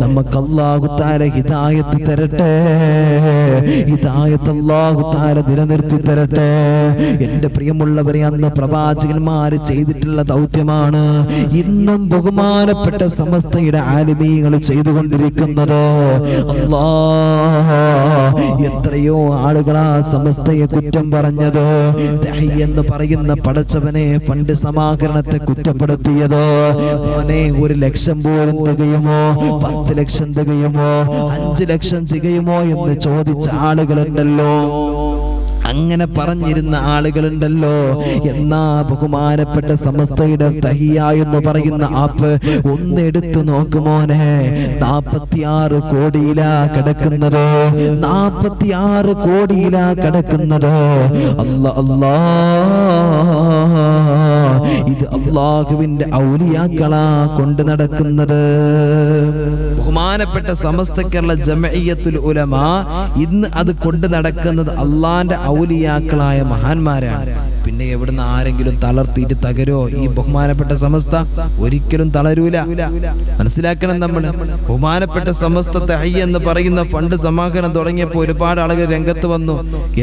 നമുക്ക് അല്ലാഹു തആല ഹിദായത്ത് തരട്ടെ, ഹിദായത്ത് അല്ലാഹു തആല നിലനിർത്തി തരട്ടെ. എന്റെ പ്രിയമുള്ളവരെ, അന്ന് പ്രവാചകന്മാര് ചെയ്തിട്ടുള്ള ദൗത്യമാണ് ഇന്നും ബഹുമാനപ്പെട്ട സമസ്തയുടെ ആലിമീങ്ങൾ ചെയ്തുകൊണ്ടിരിക്കുന്നത്. അല്ലാഹ്, എത്രയോ ആളുകളാ സമസ്തയെ കുറ്റം പറഞ്ഞത്, എന്ന് പറയുന്ന പടച്ചവനെ ഫണ്ട് സമാഹരണത്തെ കുറ്റപ്പെടുത്തിയത്. മോനെ, 1 ലക്ഷം പോലും തികയുമോ? 10 ലക്ഷം തികയുമോ? 5 ലക്ഷം തികയുമോ എന്ന് ചോദിച്ച ആളുകളുണ്ടല്ലോ. അങ്ങനെ പറഞ്ഞിരുന്ന ആളുകളുണ്ടല്ലോ. എന്നാ ബഹുമാനപ്പെട്ട സമസ്തയുടെ തഹിയ എന്ന് പറയുന്ന ആപ്പ് ഒന്ന് എടുത്തു നോക്കുമോനെ, 46 കോടിയിലാ കിടക്കുന്നത്, 46 കോടിയിലാ കിടക്കുന്നത്. അല്ലാ അല്ലാ, ഇത് അല്ലാഹുവിന്റെ ഔലിയാക്കളാ കൊണ്ട് നടക്കുന്നത്. ബഹുമാനപ്പെട്ട സമസ്ത കേരള ജമഇയ്യത്തുൽ ഉലമ ഇന്ന് അത് കൊണ്ട് നടക്കുന്നത് അള്ളാന്റെ ഔലിയാക്കളായ മഹാന്മാരാണ്. പിന്നെ എവിടുന്ന് ആരെങ്കിലും തളർത്തിയിട്ട് തകരോ? ഈ ബഹുമാനപ്പെട്ട സമസ്ത ഒരിക്കലും തളരൂല. മനസ്സിലാക്കണം നമ്മൾ. ബഹുമാനപ്പെട്ട സമസ്ത തഹയ്യ എന്ന് പറയുന്ന ഫണ്ട് സമാഹരണം തുടങ്ങിയപ്പോൾ ഒരുപാട് ആളുകൾ രംഗത്ത് വന്നു.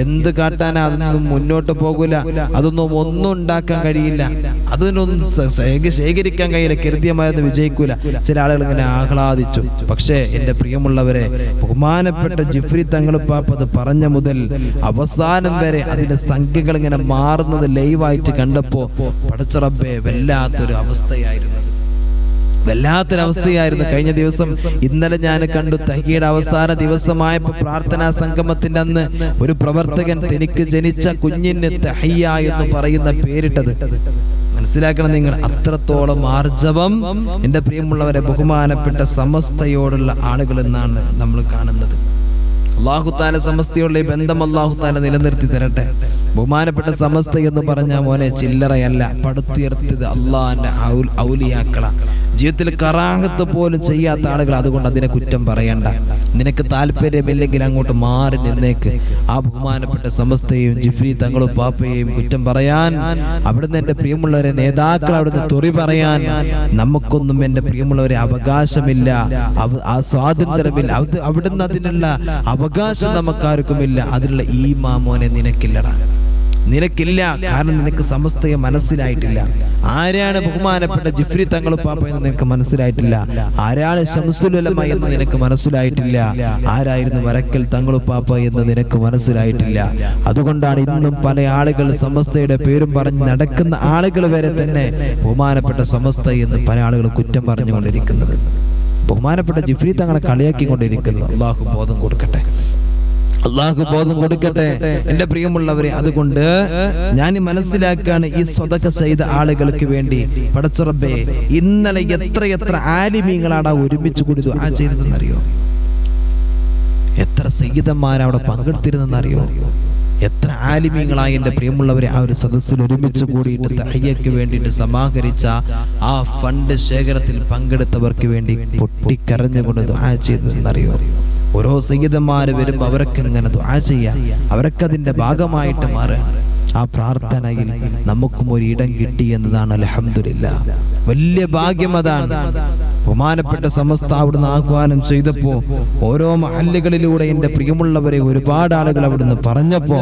എന്ത് കാട്ടാനാ? അതൊന്നും മുന്നോട്ട് പോകൂല, അതൊന്നും ഒന്നും ഉണ്ടാക്കാൻ കഴിയില്ല, അതൊന്നും ശേഖരിക്കാൻ കഴിയില്ല, കരുതിയമായത് വിജയിക്കൂല. ചില ആളുകൾ ഇങ്ങനെ ആഹ്ലാദിച്ചു. പക്ഷേ എന്റെ പ്രിയമുള്ളവരെ, ബഹുമാനപ്പെട്ട ജിഫ്രി തങ്ങൾ പാപ്പ അത് പറഞ്ഞ മുതൽ അവസാനം വരെ അതിന്റെ സംഖ്യകൾ ഇങ്ങനെ മാറുന്നത് ലൈവായിട്ട് കണ്ടപ്പോ പടച്ച റബ്ബേ, വല്ലാത്തൊരവസ്ഥയായിരുന്നു. കഴിഞ്ഞ ദിവസം, ഇന്നലെ ഞാൻ കണ്ടു, തഹ്യയുടെ അവസാന ദിവസമായപ്പോ പ്രാർത്ഥനാ സംഗമത്തിന്റെ അന്ന് ഒരു പ്രവർത്തകൻ തനിക്ക് ജനിച്ച കുഞ്ഞിന് തഹ്യ എന്ന് പറയുന്ന പേരിട്ടത്. മനസ്സിലാക്കണം നിങ്ങൾ, അത്രത്തോളം ആർജവം എന്റെ പ്രിയമുള്ളവരെ ബഹുമാനപ്പെട്ട സമസ്തയോടുള്ള ആളുകൾ എന്നാണ് നമ്മൾ കാണുന്നത്. അല്ലാഹു തആല സമസ്തയോടുള്ള ഈ ബന്ധം അല്ലാഹു തആല നിലനിർത്തി തരട്ടെ. ബഹുമാനപ്പെട്ട സമസ്ത എന്ന് പറഞ്ഞ മോനെ ചില്ലറയല്ല, പടുത്തുയർത്തിയത് അള്ളാന്റെ ഔലിയാക്കള. ജീവിതത്തിൽ കറാഹത്ത് പോലും ചെയ്യാത്ത ആളുകൾ. അതുകൊണ്ട് അതിനെ കുറ്റം പറയണ്ട. നിനക്ക് താല്പര്യമില്ലെങ്കിൽ അങ്ങോട്ട് മാറി നിന്നേക്ക്. ആ ബഹുമാനപ്പെട്ട സമസ്തയെയും ജിഫ്രി തങ്ങളും പാപ്പയെയും കുറ്റം പറയാൻ, അവിടുന്ന് എന്റെ പ്രിയമുള്ളവരെ നേതാക്കൾ അവിടുന്ന് തെറി പറയാൻ നമുക്കൊന്നും എന്റെ പ്രിയമുള്ളവരെ അവകാശമില്ല, ആ സ്വാതന്ത്ര്യമില്ല. അവിടുന്ന് അതിനുള്ള അവകാശം നമുക്കാർക്കുമില്ല. അതിനുള്ള ഈ മാമോനെ നിനക്കില്ലടാ, നിനക്കില്ല. കാരണം നിനക്ക് സമസ്തയെ മനസ്സിലായിട്ടില്ല. ആരാണ് ബഹുമാനപ്പെട്ട ജിഫ്രി തങ്ങൾ പാപ്പ എന്ന് നിനക്ക് മനസ്സിലായിട്ടില്ല. ആരാണ് ശംസുൽ ഉലമ എന്ന് നിനക്ക് മനസ്സിലായിട്ടില്ല. ആരായിരുന്നു വരക്കൽ തങ്ങൾ പാപ്പ എന്ന് നിനക്ക് മനസ്സിലായിട്ടില്ല. അതുകൊണ്ടാണ് ഇന്നും പല ആളുകൾ സമസ്തയുടെ പേരും പറഞ്ഞ് നടക്കുന്ന ആളുകൾ വരെ തന്നെ ബഹുമാനപ്പെട്ട സമസ്ത എന്ന് പല ആളുകൾ കുറ്റം പറഞ്ഞുകൊണ്ടിരിക്കുന്നത്. ബഹുമാനപ്പെട്ട ജിഫ്രി തങ്ങളെ കളിയാക്കിക്കൊണ്ടിരിക്കുന്നു. അള്ളാഹു ബോധം കൊടുക്കട്ടെ, അള്ളാഹു ബോധം കൊടുക്കട്ടെ എന്റെ പ്രിയമുള്ളവരെ. അതുകൊണ്ട് ഞാൻ മനസ്സിലാക്കാണ്, ഈ സ്വതക്ക ചെയ്ത ആളുകൾക്ക് വേണ്ടി പടച്ച റബ്ബേ, ഇന്നലെ എത്ര ആലിമീങ്ങളാണ് ഒരുമിച്ച് കൂടി ദുആ ചെയ്തതെന്നറിയോ? എത്ര സയ്യിദന്മാരവിടെ പങ്കെടുത്തിരുന്നെന്നറിയോ? എത്ര ആലിമീങ്ങളായി എന്റെ പ്രിയമുള്ളവരെ ആ ഒരു സദസ്സിൽ ഒരുമിച്ച് കൂടിയിട്ട് തഹയ്യക്ക് വേണ്ടിയിട്ട് സമാഹരിച്ച ആ ഫണ്ട് ശേഖരത്തിൽ പങ്കെടുത്തവർക്ക് വേണ്ടി പൊട്ടിക്കരഞ്ഞുകൊണ്ട് ദുആ ചെയ്തതെന്നറിയോ? ഓരോ സയ്യിദന്മാര് വരുമ്പോൾ അവരൊക്കെ ഇങ്ങനെ ദുആ ചെയ്യാം, അവരൊക്കെ അതിന്റെ ഭാഗമായിട്ട് മാറുകയാണ്. ആ പ്രാർത്ഥനയിൽ നമുക്കും ഒരിടം കിട്ടി എന്നതാണ് അൽഹംദുലില്ലാഹ്. വലിയ ഭാഗ്യം അതാണ്. ബഹുമാനപ്പെട്ട സമസ്ത അവിടുന്ന് ആഹ്വാനം ചെയ്തപ്പോ ഓരോ മഹല്ലുകളിലൂടെ എൻ്റെ പ്രിയമുള്ളവരെ ഒരുപാട് ആളുകൾ അവിടുന്ന് പറഞ്ഞപ്പോ,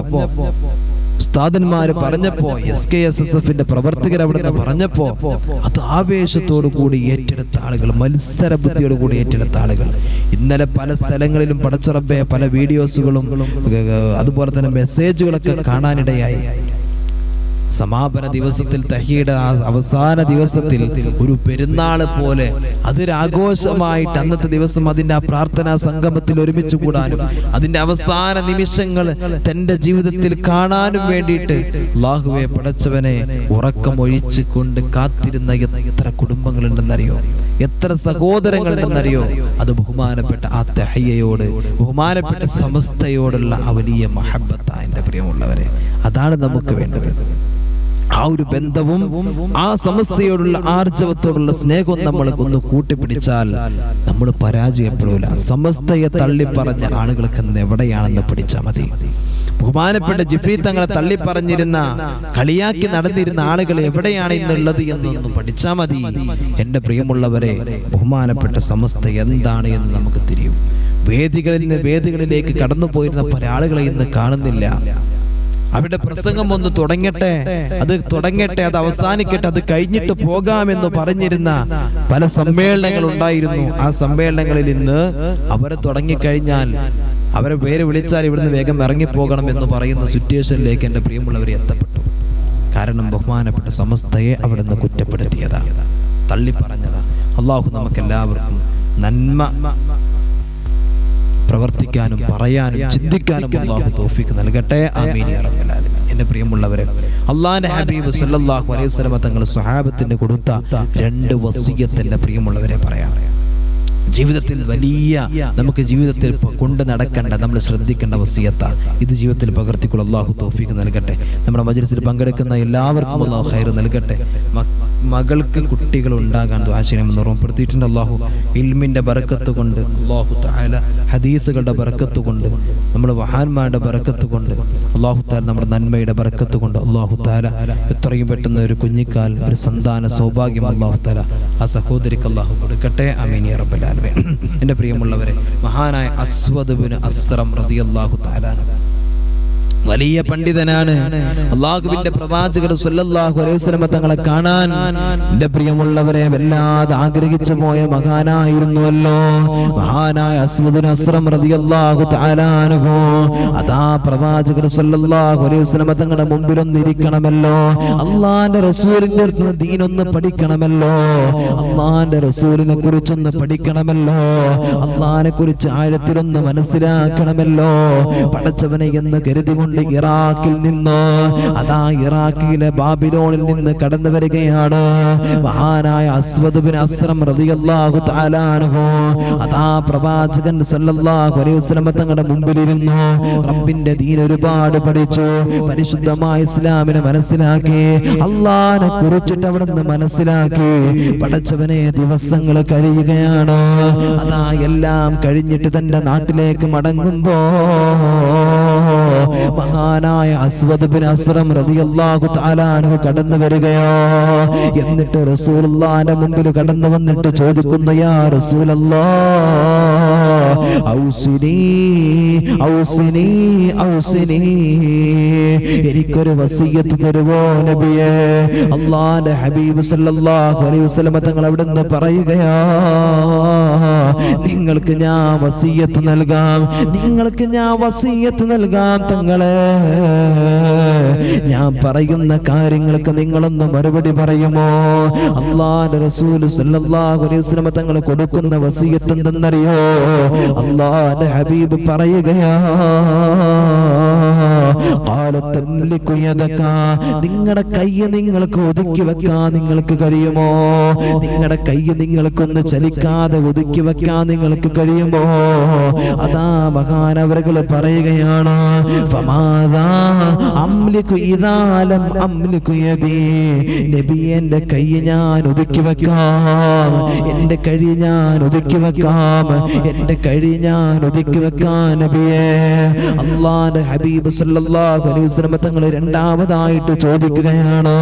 ഉസ്താദന്മാര് പറഞ്ഞപ്പോ, SKSSFന്റെ പ്രവർത്തകർ അവിടുന്ന് പറഞ്ഞപ്പോ, അത് ആവേശത്തോടു കൂടി ഏറ്റെടുത്ത ആളുകൾ, മത്സര ബുദ്ധിയോട് കൂടി ഏറ്റെടുത്ത ആളുകൾ. ഇന്നലെ പല സ്ഥലങ്ങളിലും പടച്ചറബെ പല വീഡിയോസുകളും അതുപോലെ തന്നെ മെസ്സേജുകളൊക്കെ കാണാനിടയായി. സമാപന ദിവസത്തിൽ തഹീയുടെ അവസാന ദിവസത്തിൽ ഒരു പെരുന്നാള് പോലെ അതൊരാഘോഷമായിട്ട് അന്നത്തെ ദിവസം അതിന്റെ ആ പ്രാർത്ഥനാ സംഗമത്തിൽ ഒരുമിച്ച് കൂടാനും അതിന്റെ അവസാന നിമിഷങ്ങൾ തന്റെ ജീവിതത്തിൽ കാണാനും വേണ്ടിയിട്ട് അല്ലാഹുവേ പടച്ചവനെ ഉറക്കമൊഴിച്ച് കൊണ്ട് കാത്തിരുന്ന എത്ര കുടുംബങ്ങളുണ്ടെന്നറിയോ, എത്ര സഹോദരങ്ങളുണ്ടെന്നറിയോ. അത് ബഹുമാനപ്പെട്ട ആ തഹയ്യയോട്, ബഹുമാനപ്പെട്ട സമസ്തയോടുള്ള ആ വലിയ മഹബ്ബത്താ എൻ്റെ പ്രിയമുള്ളവരെ. അതാണ് നമുക്ക് വേണ്ടത്. ആ ഒരു ബന്ധവും ആ സമസ്തയോടുള്ള ആർജവത്തോടുള്ള സ്നേഹവും നമ്മൾ ഒന്ന് കൂട്ടിപ്പിടിച്ചാൽ നമ്മൾ പരാജയപ്പെടൂല. സമസ്തയെ തള്ളിപ്പറഞ്ഞ ആളുകൾക്ക് എവിടെയാണെന്ന് പഠിച്ചാൽ മതി. ബഹുമാനപ്പെട്ട ജിഫ്രി തങ്ങളെ തള്ളിപ്പറഞ്ഞിരുന്ന, കളിയാക്കി നടന്നിരുന്ന ആളുകൾ എവിടെയാണ് ഇന്നുള്ളത് എന്നൊന്ന് പഠിച്ചാൽ മതി. എൻ്റെ പ്രിയമുള്ളവരെ, ബഹുമാനപ്പെട്ട സമസ്ത എന്താണ് എന്ന് നമുക്ക് തിരിയും. വേദികളിൽ നിന്ന് വേദികളിലേക്ക് കടന്നു പോയിരുന്ന പല ആളുകളെ ഇന്ന് കാണുന്നില്ല. അവരുടെ പ്രസംഗം ഒന്ന് തുടങ്ങട്ടെ, അത് അവസാനിക്കട്ടെ, അത് കഴിഞ്ഞിട്ട് പോകാമെന്ന് പറഞ്ഞിരുന്ന പല സമ്മേളനങ്ങൾ ഉണ്ടായിരുന്നു. ആ സമ്മേളനങ്ങളിൽ ഇന്ന് അവരെ തുടങ്ങിക്കഴിഞ്ഞാൽ, അവരെ പേര് വിളിച്ചാൽ ഇവിടുന്ന് വേഗം ഇറങ്ങിപ്പോകണം എന്ന് പറയുന്ന സിറ്റുവേഷനിലേക്ക് എൻ്റെ പ്രിയമുള്ളവരെ എത്തപ്പെട്ടു. കാരണം ബഹുമാനപ്പെട്ട സമസ്തയെ അവിടുന്ന് കുറ്റപ്പെടുത്തിയതാ, തള്ളിപ്പറഞ്ഞതാ. അല്ലാഹു നമുക്കെല്ലാവർക്കും നന്മ പ്രവർത്തിക്കാനും പറയാനും ചിന്തിക്കാനും അല്ലാഹു തൗഫീഖ് നൽകട്ടെ. ആമീൻ യാ റബ്ബൽ ആലമീൻ. എൻ്റെ പ്രിയമുള്ളവരെ, അല്ലാഹുവിന്റെ ഹബീബ് സല്ലല്ലാഹു അലൈഹി വസല്ലം തങ്ങൾ സ്വഹാബത്തിന് കൊടുത്ത 2 വസിയ്യത്ത് എൻ്റെ പ്രിയമുള്ളവരെ പറയാം. ജീവിതത്തിൽ വലിയ, നമുക്ക് ജീവിതത്തിൽ കൊണ്ട് നടക്കേണ്ട, നമ്മൾ ശ്രദ്ധിക്കേണ്ട വസിയ്യത്ത. ഇത് ജീവിതത്തിൽ പകർത്തിക്കൊള്ള അല്ലാഹു തൗഫീഖ് നൽകട്ടെ. നമ്മുടെ മജ്‌ലിസിൽ പങ്കെടുക്കുന്ന എല്ലാവർക്കും അല്ലാഹു ഖൈർ നൽകട്ടെ. മകൾക്ക് കുട്ടികൾ ഉണ്ടാകാൻ ദുആ ചെയ്യണമെന്ന് ഓർമ്മപ്പെടുത്തിയിട്ടുണ്ട്. അല്ലാഹു ഇൽമിന്റെ ബറക്കത്ത് കൊണ്ട്, അല്ലാഹു തആല ഹദീസുകളുടെ ബറക്കത്ത് കൊണ്ട്, നമ്മുടെ മഹാന്മാരുടെ ബറക്കത്ത് കൊണ്ട്, അല്ലാഹു തആല നമ്മുടെ നന്മയുടെ ബറക്കത്ത് കൊണ്ട്, അല്ലാഹു തആല എത്രയും പെട്ടെന്ന് ഒരു കുഞ്ഞിക്കാൽ, ഒരു സന്താന സൗഭാഗ്യം അല്ലാഹു തആല ആ സഹോദരിക്ക് അല്ലാഹു കൊടുക്കട്ടെ. ആമീൻ യാ റബ്ബൽ ആലമീൻ. എൻ്റെ പ്രിയമുള്ളവരെ, മഹാനായ അസ്വദ് ബിൻ അസ്റം റളിയല്ലാഹു തആല വലിയ പണ്ഡിതനാണ്. അല്ലാഹുവിന്റെ പ്രവാചകർ സല്ലല്ലാഹു അലൈഹി വസല്ലം തങ്ങളെ കാണാൻ എൻ്റെ പ്രിയമുള്ളവരെ വല്ലാതെ ആഗ്രഹിച്ചു പോയ മഹാനായിരുന്നുവല്ലോ മഹാനായ അസ്വദ് ബിൻ അസ്റം റളിയല്ലാഹു തആല അൻഹു. അതാ പ്രവാചകർ സല്ലല്ലാഹു അലൈഹി വസല്ലം തങ്ങളുടെ മുമ്പിൽ ഒന്നിരിക്കണമല്ലോ, അല്ലാഹുവിന്റെ റസൂലിന്റെ അടുത്ത് ദീനൊന്ന് പഠിക്കണമല്ലോ, അല്ലാഹുവിന്റെ റസൂലിനെ കുറിച്ചൊന്ന് പഠിക്കണമല്ലോ, അല്ലാഹുവിനെ കുറിച്ച് ആഴത്തിലൊന്ന് മനസ്സിലാക്കണമല്ലോ. പടച്ചവനെ എന്ന് കരുതികൊണ്ട് ഇറാഖിൽ നിന്ന്, അതാ ഇറാഖിലെ ബാബിലോണിൽ നിന്ന് കടന്നു വരികയാണ് മഹാനായ അസ്വദ് ബിൻ അസ്റം റളിയല്ലാഹു തആല അൻഹു. അതാ പ്രവാചകൻ സല്ലല്ലാഹു അലൈഹി വസല്ലം തങ്ങളുടെ മുമ്പിലിരുന്നു. റബ്ബിന്റെ ദീൻ ഒരുപാട് പഠിച്ചു, പരിശുദ്ധമായ ഇസ്ലാമിനെ മനസ്സിലാക്കി, അല്ലാഹുവിനെ കുറിച്ചിട്ട് അവിടുന്ന് മനസ്സിലാക്കി. പടച്ചവനെ ദിവസങ്ങൾ കഴിയുകയാണ്. അതാ എല്ലാം കഴിഞ്ഞിട്ട് തന്റെ നാട്ടിലേക്ക് മടങ്ങുമ്പോ മഹാനായ അസ്വദ് ബിൻ അസ്റം റളിയല്ലാഹു തആല അൻഹു കടന്നു വരികയോ. എന്നിട്ട് റസൂലുള്ളാഹിന്റെ മുമ്പിൽ കടന്നു വന്നിട്ട് ചോദിക്കുന്നു, യാ റസൂലല്ലാഹ് ഔസിനി ഔസിനി ഔസിനി, എനിക്കൊരു വസിയ്യത്ത് തരുവോ നബിയേ. അല്ലാഹുവിന്റെ ഹബീബ് സല്ലല്ലാഹു അലൈഹി വസല്ലം തങ്ങൾ അവിടുന്ന് പറയുകയാ, നിങ്ങൾക്ക് ഞാൻ വസിയ്യത്ത് നൽകാം, നിങ്ങൾക്ക് ഞാൻ വസിയ്യത്ത് നൽകാം തങ്ങളെ. ഞാൻ പറയുന്ന കാര്യങ്ങൾക്ക് നിങ്ങളൊന്ന് മറുപടി പറയുമോ? അല്ലാഹുവിന്റെ റസൂൽ സല്ലല്ലാഹു അലൈഹി വസല്ലം തങ്ങൾ കൊടുക്കുന്ന വസിയ്യത്ത് എന്തെന്നറിയോ? അല്ലാഹുവിന്റെ ഹബീബ് പറയുകയാ, നിങ്ങളുടെ കൈ നിങ്ങൾക്ക് ഒതുക്കി വെക്കാൻ നിങ്ങൾക്ക് കഴിയുമോ? നിങ്ങളുടെ കൈ നിങ്ങൾക്കൊന്ന് ചലിക്കാതെ ഒതുക്കി വെക്കാൻ നിങ്ങൾക്ക് കഴിയുമോ? അതാ മഹാനവറുകൾ പറയുകയാണ്, നബിയെ എന്റെ കൈ ഞാൻ ഒതുക്കി വെക്കാം, എന്റെ കഴി ഞാൻ ഒതുക്കി വെക്കാം, എന്റെ കഴി ഞാൻ ഒതുക്കി വെക്കാൻ നബിയെ. അല്ലാഹുവിന്റെ ഹബീബ് സല്ലല്ലാഹു അലൈഹി വസല്ലം തങ്ങൾ രണ്ടാമതായിട്ട് ചോദിക്കുകയാണ്,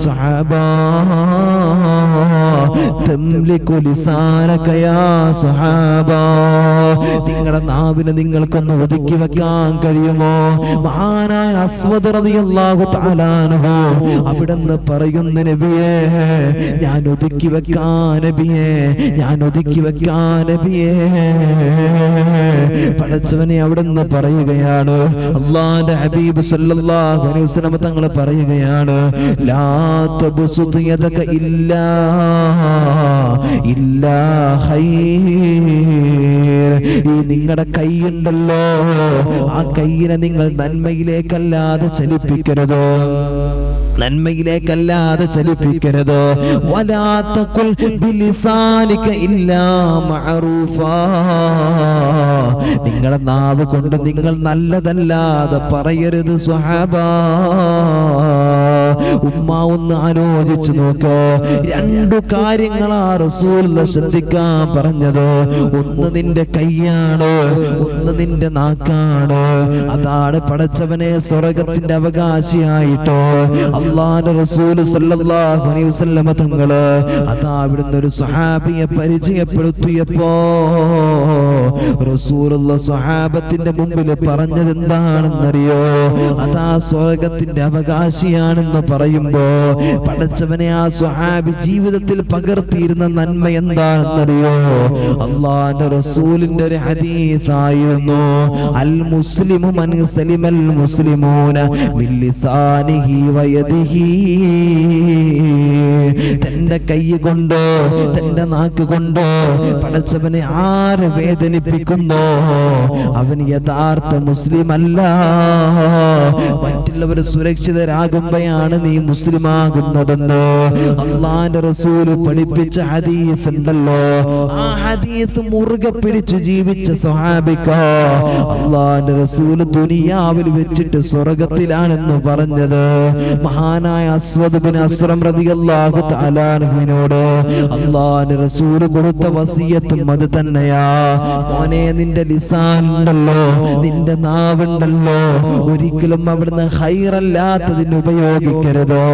സ്വഹാബാ തംലികു ലിസാനക യാ സ്വഹാബാ, നിങ്ങളുടെ നാവിനെ നിങ്ങൾക്കൊന്ന് ഒതുക്കി വെക്കാൻ കഴിയുമോ? മഹാനായ അസ്വദ് റളിയല്ലാഹു തആല അൻഹു അവിടുന്ന് പറയുന്ന, നബിയേ ഞാൻ ഒതുക്കി വെക്കാൻ നബിയേ, ഞാൻ ഒതുക്കി വെക്കാൻ നബിയേ. പടച്ചവനെ അവിടുന്ന് പറയുകയാണ്, അല്ലാഹുവിന്റെ ഹബീബ് സല്ലല്ലാഹു അലൈഹി വസല്ലം തങ്ങൾ പറയുകയാണ്, ലാ തബ്സുത് യദക ഇല്ലാ ഖൈർ. ഈ നിങ്ങളുടെ കൈയുണ്ടല്ലോ, ആ കൈയിനെ നിങ്ങൾ നന്മയിലേക്കല്ലാതെ ചലിപ്പിക്കരുത്, നന്മയിലേക്കല്ലാതെ ചലിപ്പിക്കരുത്. വലാ തഖുൽ ബിലിസാനിക ഇല്ലാ മഅറൂഫാ. നിങ്ങളുടെ നാവ് കൊണ്ട് നിങ്ങൾ നല്ലതല്ലാതെ പറയരുത് സ്വഹാബാ. ഉമ്മ ഒന്ന് ആലോചിച്ചു നോക്ക്, രണ്ടു കാര്യങ്ങളാ റസൂൽ ശ്രദ്ധിക്കാൻ പറഞ്ഞത്. ഒന്ന് നിന്റെ കൈയാണ്, ഒന്ന് നിന്റെ നാക്കാണ്. അതാണ് പടച്ചവനെ സ്വർഗത്തിന്റെ അവകാശിയായിട്ടോ അല്ലാഹുവിന്റെ റസൂൽ സല്ലല്ലാഹു അലൈഹി വസല്ലം തങ്ങള് അതാ അവിടുന്ന് ഒരു സ്വഹാബിയെ പരിചയപ്പെടുത്തിയപ്പോ റസൂലുള്ളാഹി സ്വഹാബത്തിന്റെ മുമ്പിൽ പറഞ്ഞത് എന്താണെന്നറിയോ? അതാ സ്വർഗത്തിന്റെ അവകാശിയാണെന്ന് പറയുമ്പോ പടച്ചവനെ ആ സ്വഹാബി ജീവിതത്തിൽ പകർത്തിയിരുന്ന നന്മ എന്താണെന്നറിയോ? അല്ലാഹുവിന്റെ റസൂലിന്റെ ഒരു ഹദീസായിരുന്നു, അൽ മുസ്ലിമു മൻ സലിമൽ മുസ്ലിമൂന ബിലിസാനിഹി വയദിഹി. തന്റെ കൈ കൊണ്ടോ തന്റെ നാക്ക് കൊണ്ടോ പടച്ചവനെ ആരെ വേദനിപ്പിക്കുന്നോ അവൻ യഥാർത്ഥ മുസ്ലിം അല്ല. മറ്റുള്ളവർ സുരക്ഷിതരാകുമ്പോഴാണ് നീ മുസ്ലിം ആകുന്നതെന്ന് അല്ലാഹുവിന്റെ റസൂല് പഠിപ്പിച്ച ഹദീസ് ഉണ്ടല്ലോ. ആ ഹദീസ് മുറുകെ പിടിച്ചു ജീവിച്ച സ്വഹാബിക്ക് അല്ലാഹുവിന്റെ റസൂല് ദുനിയാവിൽ വെച്ചിട്ട് സ്വർഗത്തിലാണെന്ന് പറഞ്ഞത്. മഹാനായ അസ്വദ് ബിൻ അസ്റം റളിയല്ലാഹു തആല അൻഹുവിനോട് അല്ലാഹുവിന്റെ റസൂല് കൊടുത്ത വസിയത്തും അത് തന്നെയാ. മോനെ, നിന്റെ ലിസാൻ ഉണ്ടല്ലോ, നിന്റെ നാവുണ്ടല്ലോ, ഒരിക്കലും അവിടുന്ന് ഹൈറല്ലാത്തതിന് ഉപയോഗിക്കരുതോ.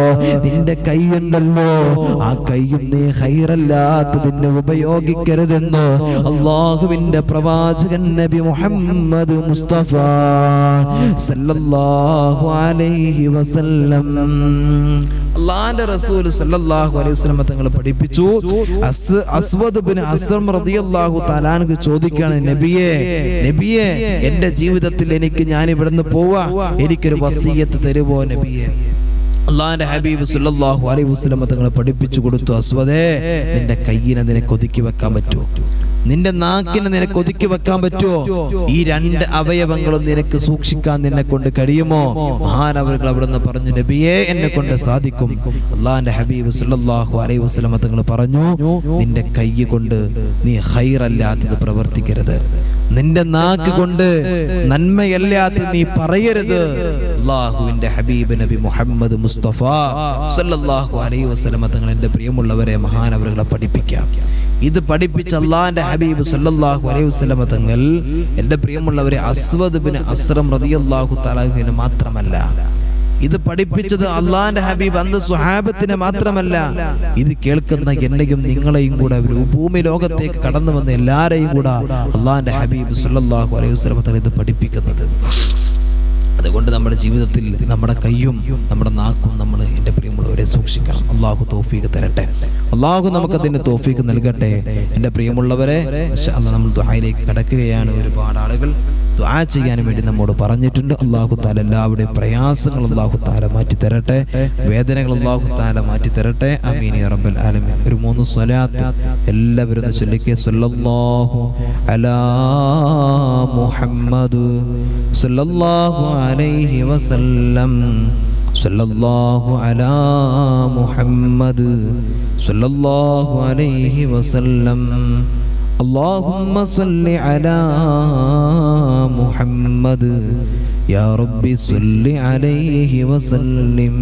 നിന്റെ കൈയുണ്ടല്ലോ, ആ കൈയും നീ ഹൈറല്ലാത്തതിന് ഉപയോഗിക്കരുതെന്ന് അല്ലാഹുവിന്റെ പ്രവാചകൻ നബി മുഹമ്മദ് മുസ്തഫ സല്ലല്ലാഹു അലൈഹി വസല്ലം. അല്ലാഹുവിന്റെ റസൂൽ സല്ലല്ലാഹു അലൈഹി വസല്ലം തങ്ങൾ പഠിപ്പിച്ചു. അസ്വദ് ബിൻ അസ്റം റളിയല്ലാഹു തആല അൻഹു ചോദിക്കുകയാണ്, നബിയേ നബിയേ എന്റെ ജീവിതത്തിൽ ഞാൻ ഇവിടുന്ന് പോവാ, എനിക്കൊരു വസിയത്ത് തരുമോ നബിയേ? അല്ലാഹുവിന്റെ ഹബീബ് സല്ലല്ലാഹു അലൈഹി വസല്ലം തങ്ങൾ പഠിപ്പിച്ചു കൊടുത്തു, അസ്വദേ നിന്റെ കയ്യിനെ നിനക്ക് ഒതുക്കി വെക്കാൻ പറ്റുമോ? നിന്റെ നാക്കിനെ നിനക്ക് ഒതുക്കി വെക്കാൻ പറ്റുമോ? ഈ രണ്ട് അവയവങ്ങളും നിനക്ക് സൂക്ഷിക്കാൻ നിന്നെ കൊണ്ട് കഴിയുമോ? മഹാനവറുകൾ അവിടുന്ന് പറഞ്ഞു, നബിയേ എന്നെ കൊണ്ട് സാധിക്കും. അല്ലാഹുവിന്റെ ഹബീബ് സല്ലല്ലാഹു അലൈഹി വസല്ലം തങ്ങൾ പറഞ്ഞു, നിന്റെ കൈ കൊണ്ട് നീ ഖൈറല്ലാത്തത് പ്രവർത്തിക്കരുത്, നിന്റെ നാക്ക് കൊണ്ട് നന്മയല്ലാത്തത് നീ പറയരുത്. അല്ലാഹുവിന്റെ ഹബീബ് നബി മുഹമ്മദ് മുസ്തഫ സല്ലല്ലാഹു അലൈഹി വസല്ലം തങ്ങൾ എന്റെ പ്രിയമുള്ളവരെ മഹാനവറുകളെ പഠിപ്പിക്കാം. ഇത് പഠിപ്പിച്ച അല്ലാഹുവിന്റെ ഹബീബ് സല്ലല്ലാഹു അലൈഹി വസല്ലം തങ്ങൾ എന്റെ പ്രിയമുള്ളവരെ അസ്വദ് ബിൻ അസ്റം റളിയല്ലാഹു തആല അൻഹുവിനെ മാത്രമല്ല, ഇത് പഠിപ്പിച്ചത് അല്ലാഹുവിന്റെ ഹബീബ് അന്ന് സ്വഹാബത്തിനെ മാത്രമല്ല, ഇത് കേൾക്കുന്ന എന്നെയും നിങ്ങളെയും കൂടെ ഭൂമി ലോകത്തേക്ക് കടന്നു വന്ന എല്ലാരെയും കൂടെ അല്ലാഹുവിന്റെ ഹബീബ് സല്ലല്ലാഹു അലൈഹി വസല്ലം തങ്ങൾ ഇത് പഠിപ്പിക്കുന്നത്. അതുകൊണ്ട് നമ്മുടെ ജീവിതത്തിൽ നമ്മുടെ കൈയും നമ്മുടെ നാക്കും നമ്മൾ എൻ്റെ പ്രിയമുള്ളവരെ സൂക്ഷിക്കണം. അള്ളാഹു തൗഫീഖ് തരട്ടെ, അള്ളാഹു നമുക്കതിന് തൗഫീഖ് നൽകട്ടെ. എൻ്റെ പ്രിയമുള്ളവരെ ഇൻഷാ അല്ലാഹ് നമ്മൾ ദുആയിലേക്ക് കടക്കുകയാണ്. ഒരുപാട് ആളുകൾ ദുആ ചെയ്യാൻ വേണ്ടി നമ്മോട് പറഞ്ഞിട്ടുണ്ട്. അല്ലാഹു തആല എല്ലാവരുടെയും പ്രയാസങ്ങൾ അല്ലാഹു തആല മാറ്റി തരട്ടെ, വേദനകൾ അല്ലാഹു തആല മാറ്റി തരട്ടെ. ആമീൻ യാ റബ്ബൽ ആലമീൻ. ഒരു 3 സ്വലാത്ത് എല്ലാവരും ചൊല്ലിക്കുക. സല്ലല്ലാഹു അലാ മുഹമ്മദ് സല്ലല്ലാഹു അലൈഹി വസല്ലം, സല്ലല്ലാഹു അലാ മുഹമ്മദ് സല്ലല്ലാഹു അലൈഹി വസല്ലം, അല്ലാഹുമ്മ സല്ലി അലാ മുഹമ്മദ് യാ റബ്ബി സല്ലി അലൈഹി വസല്ലിം.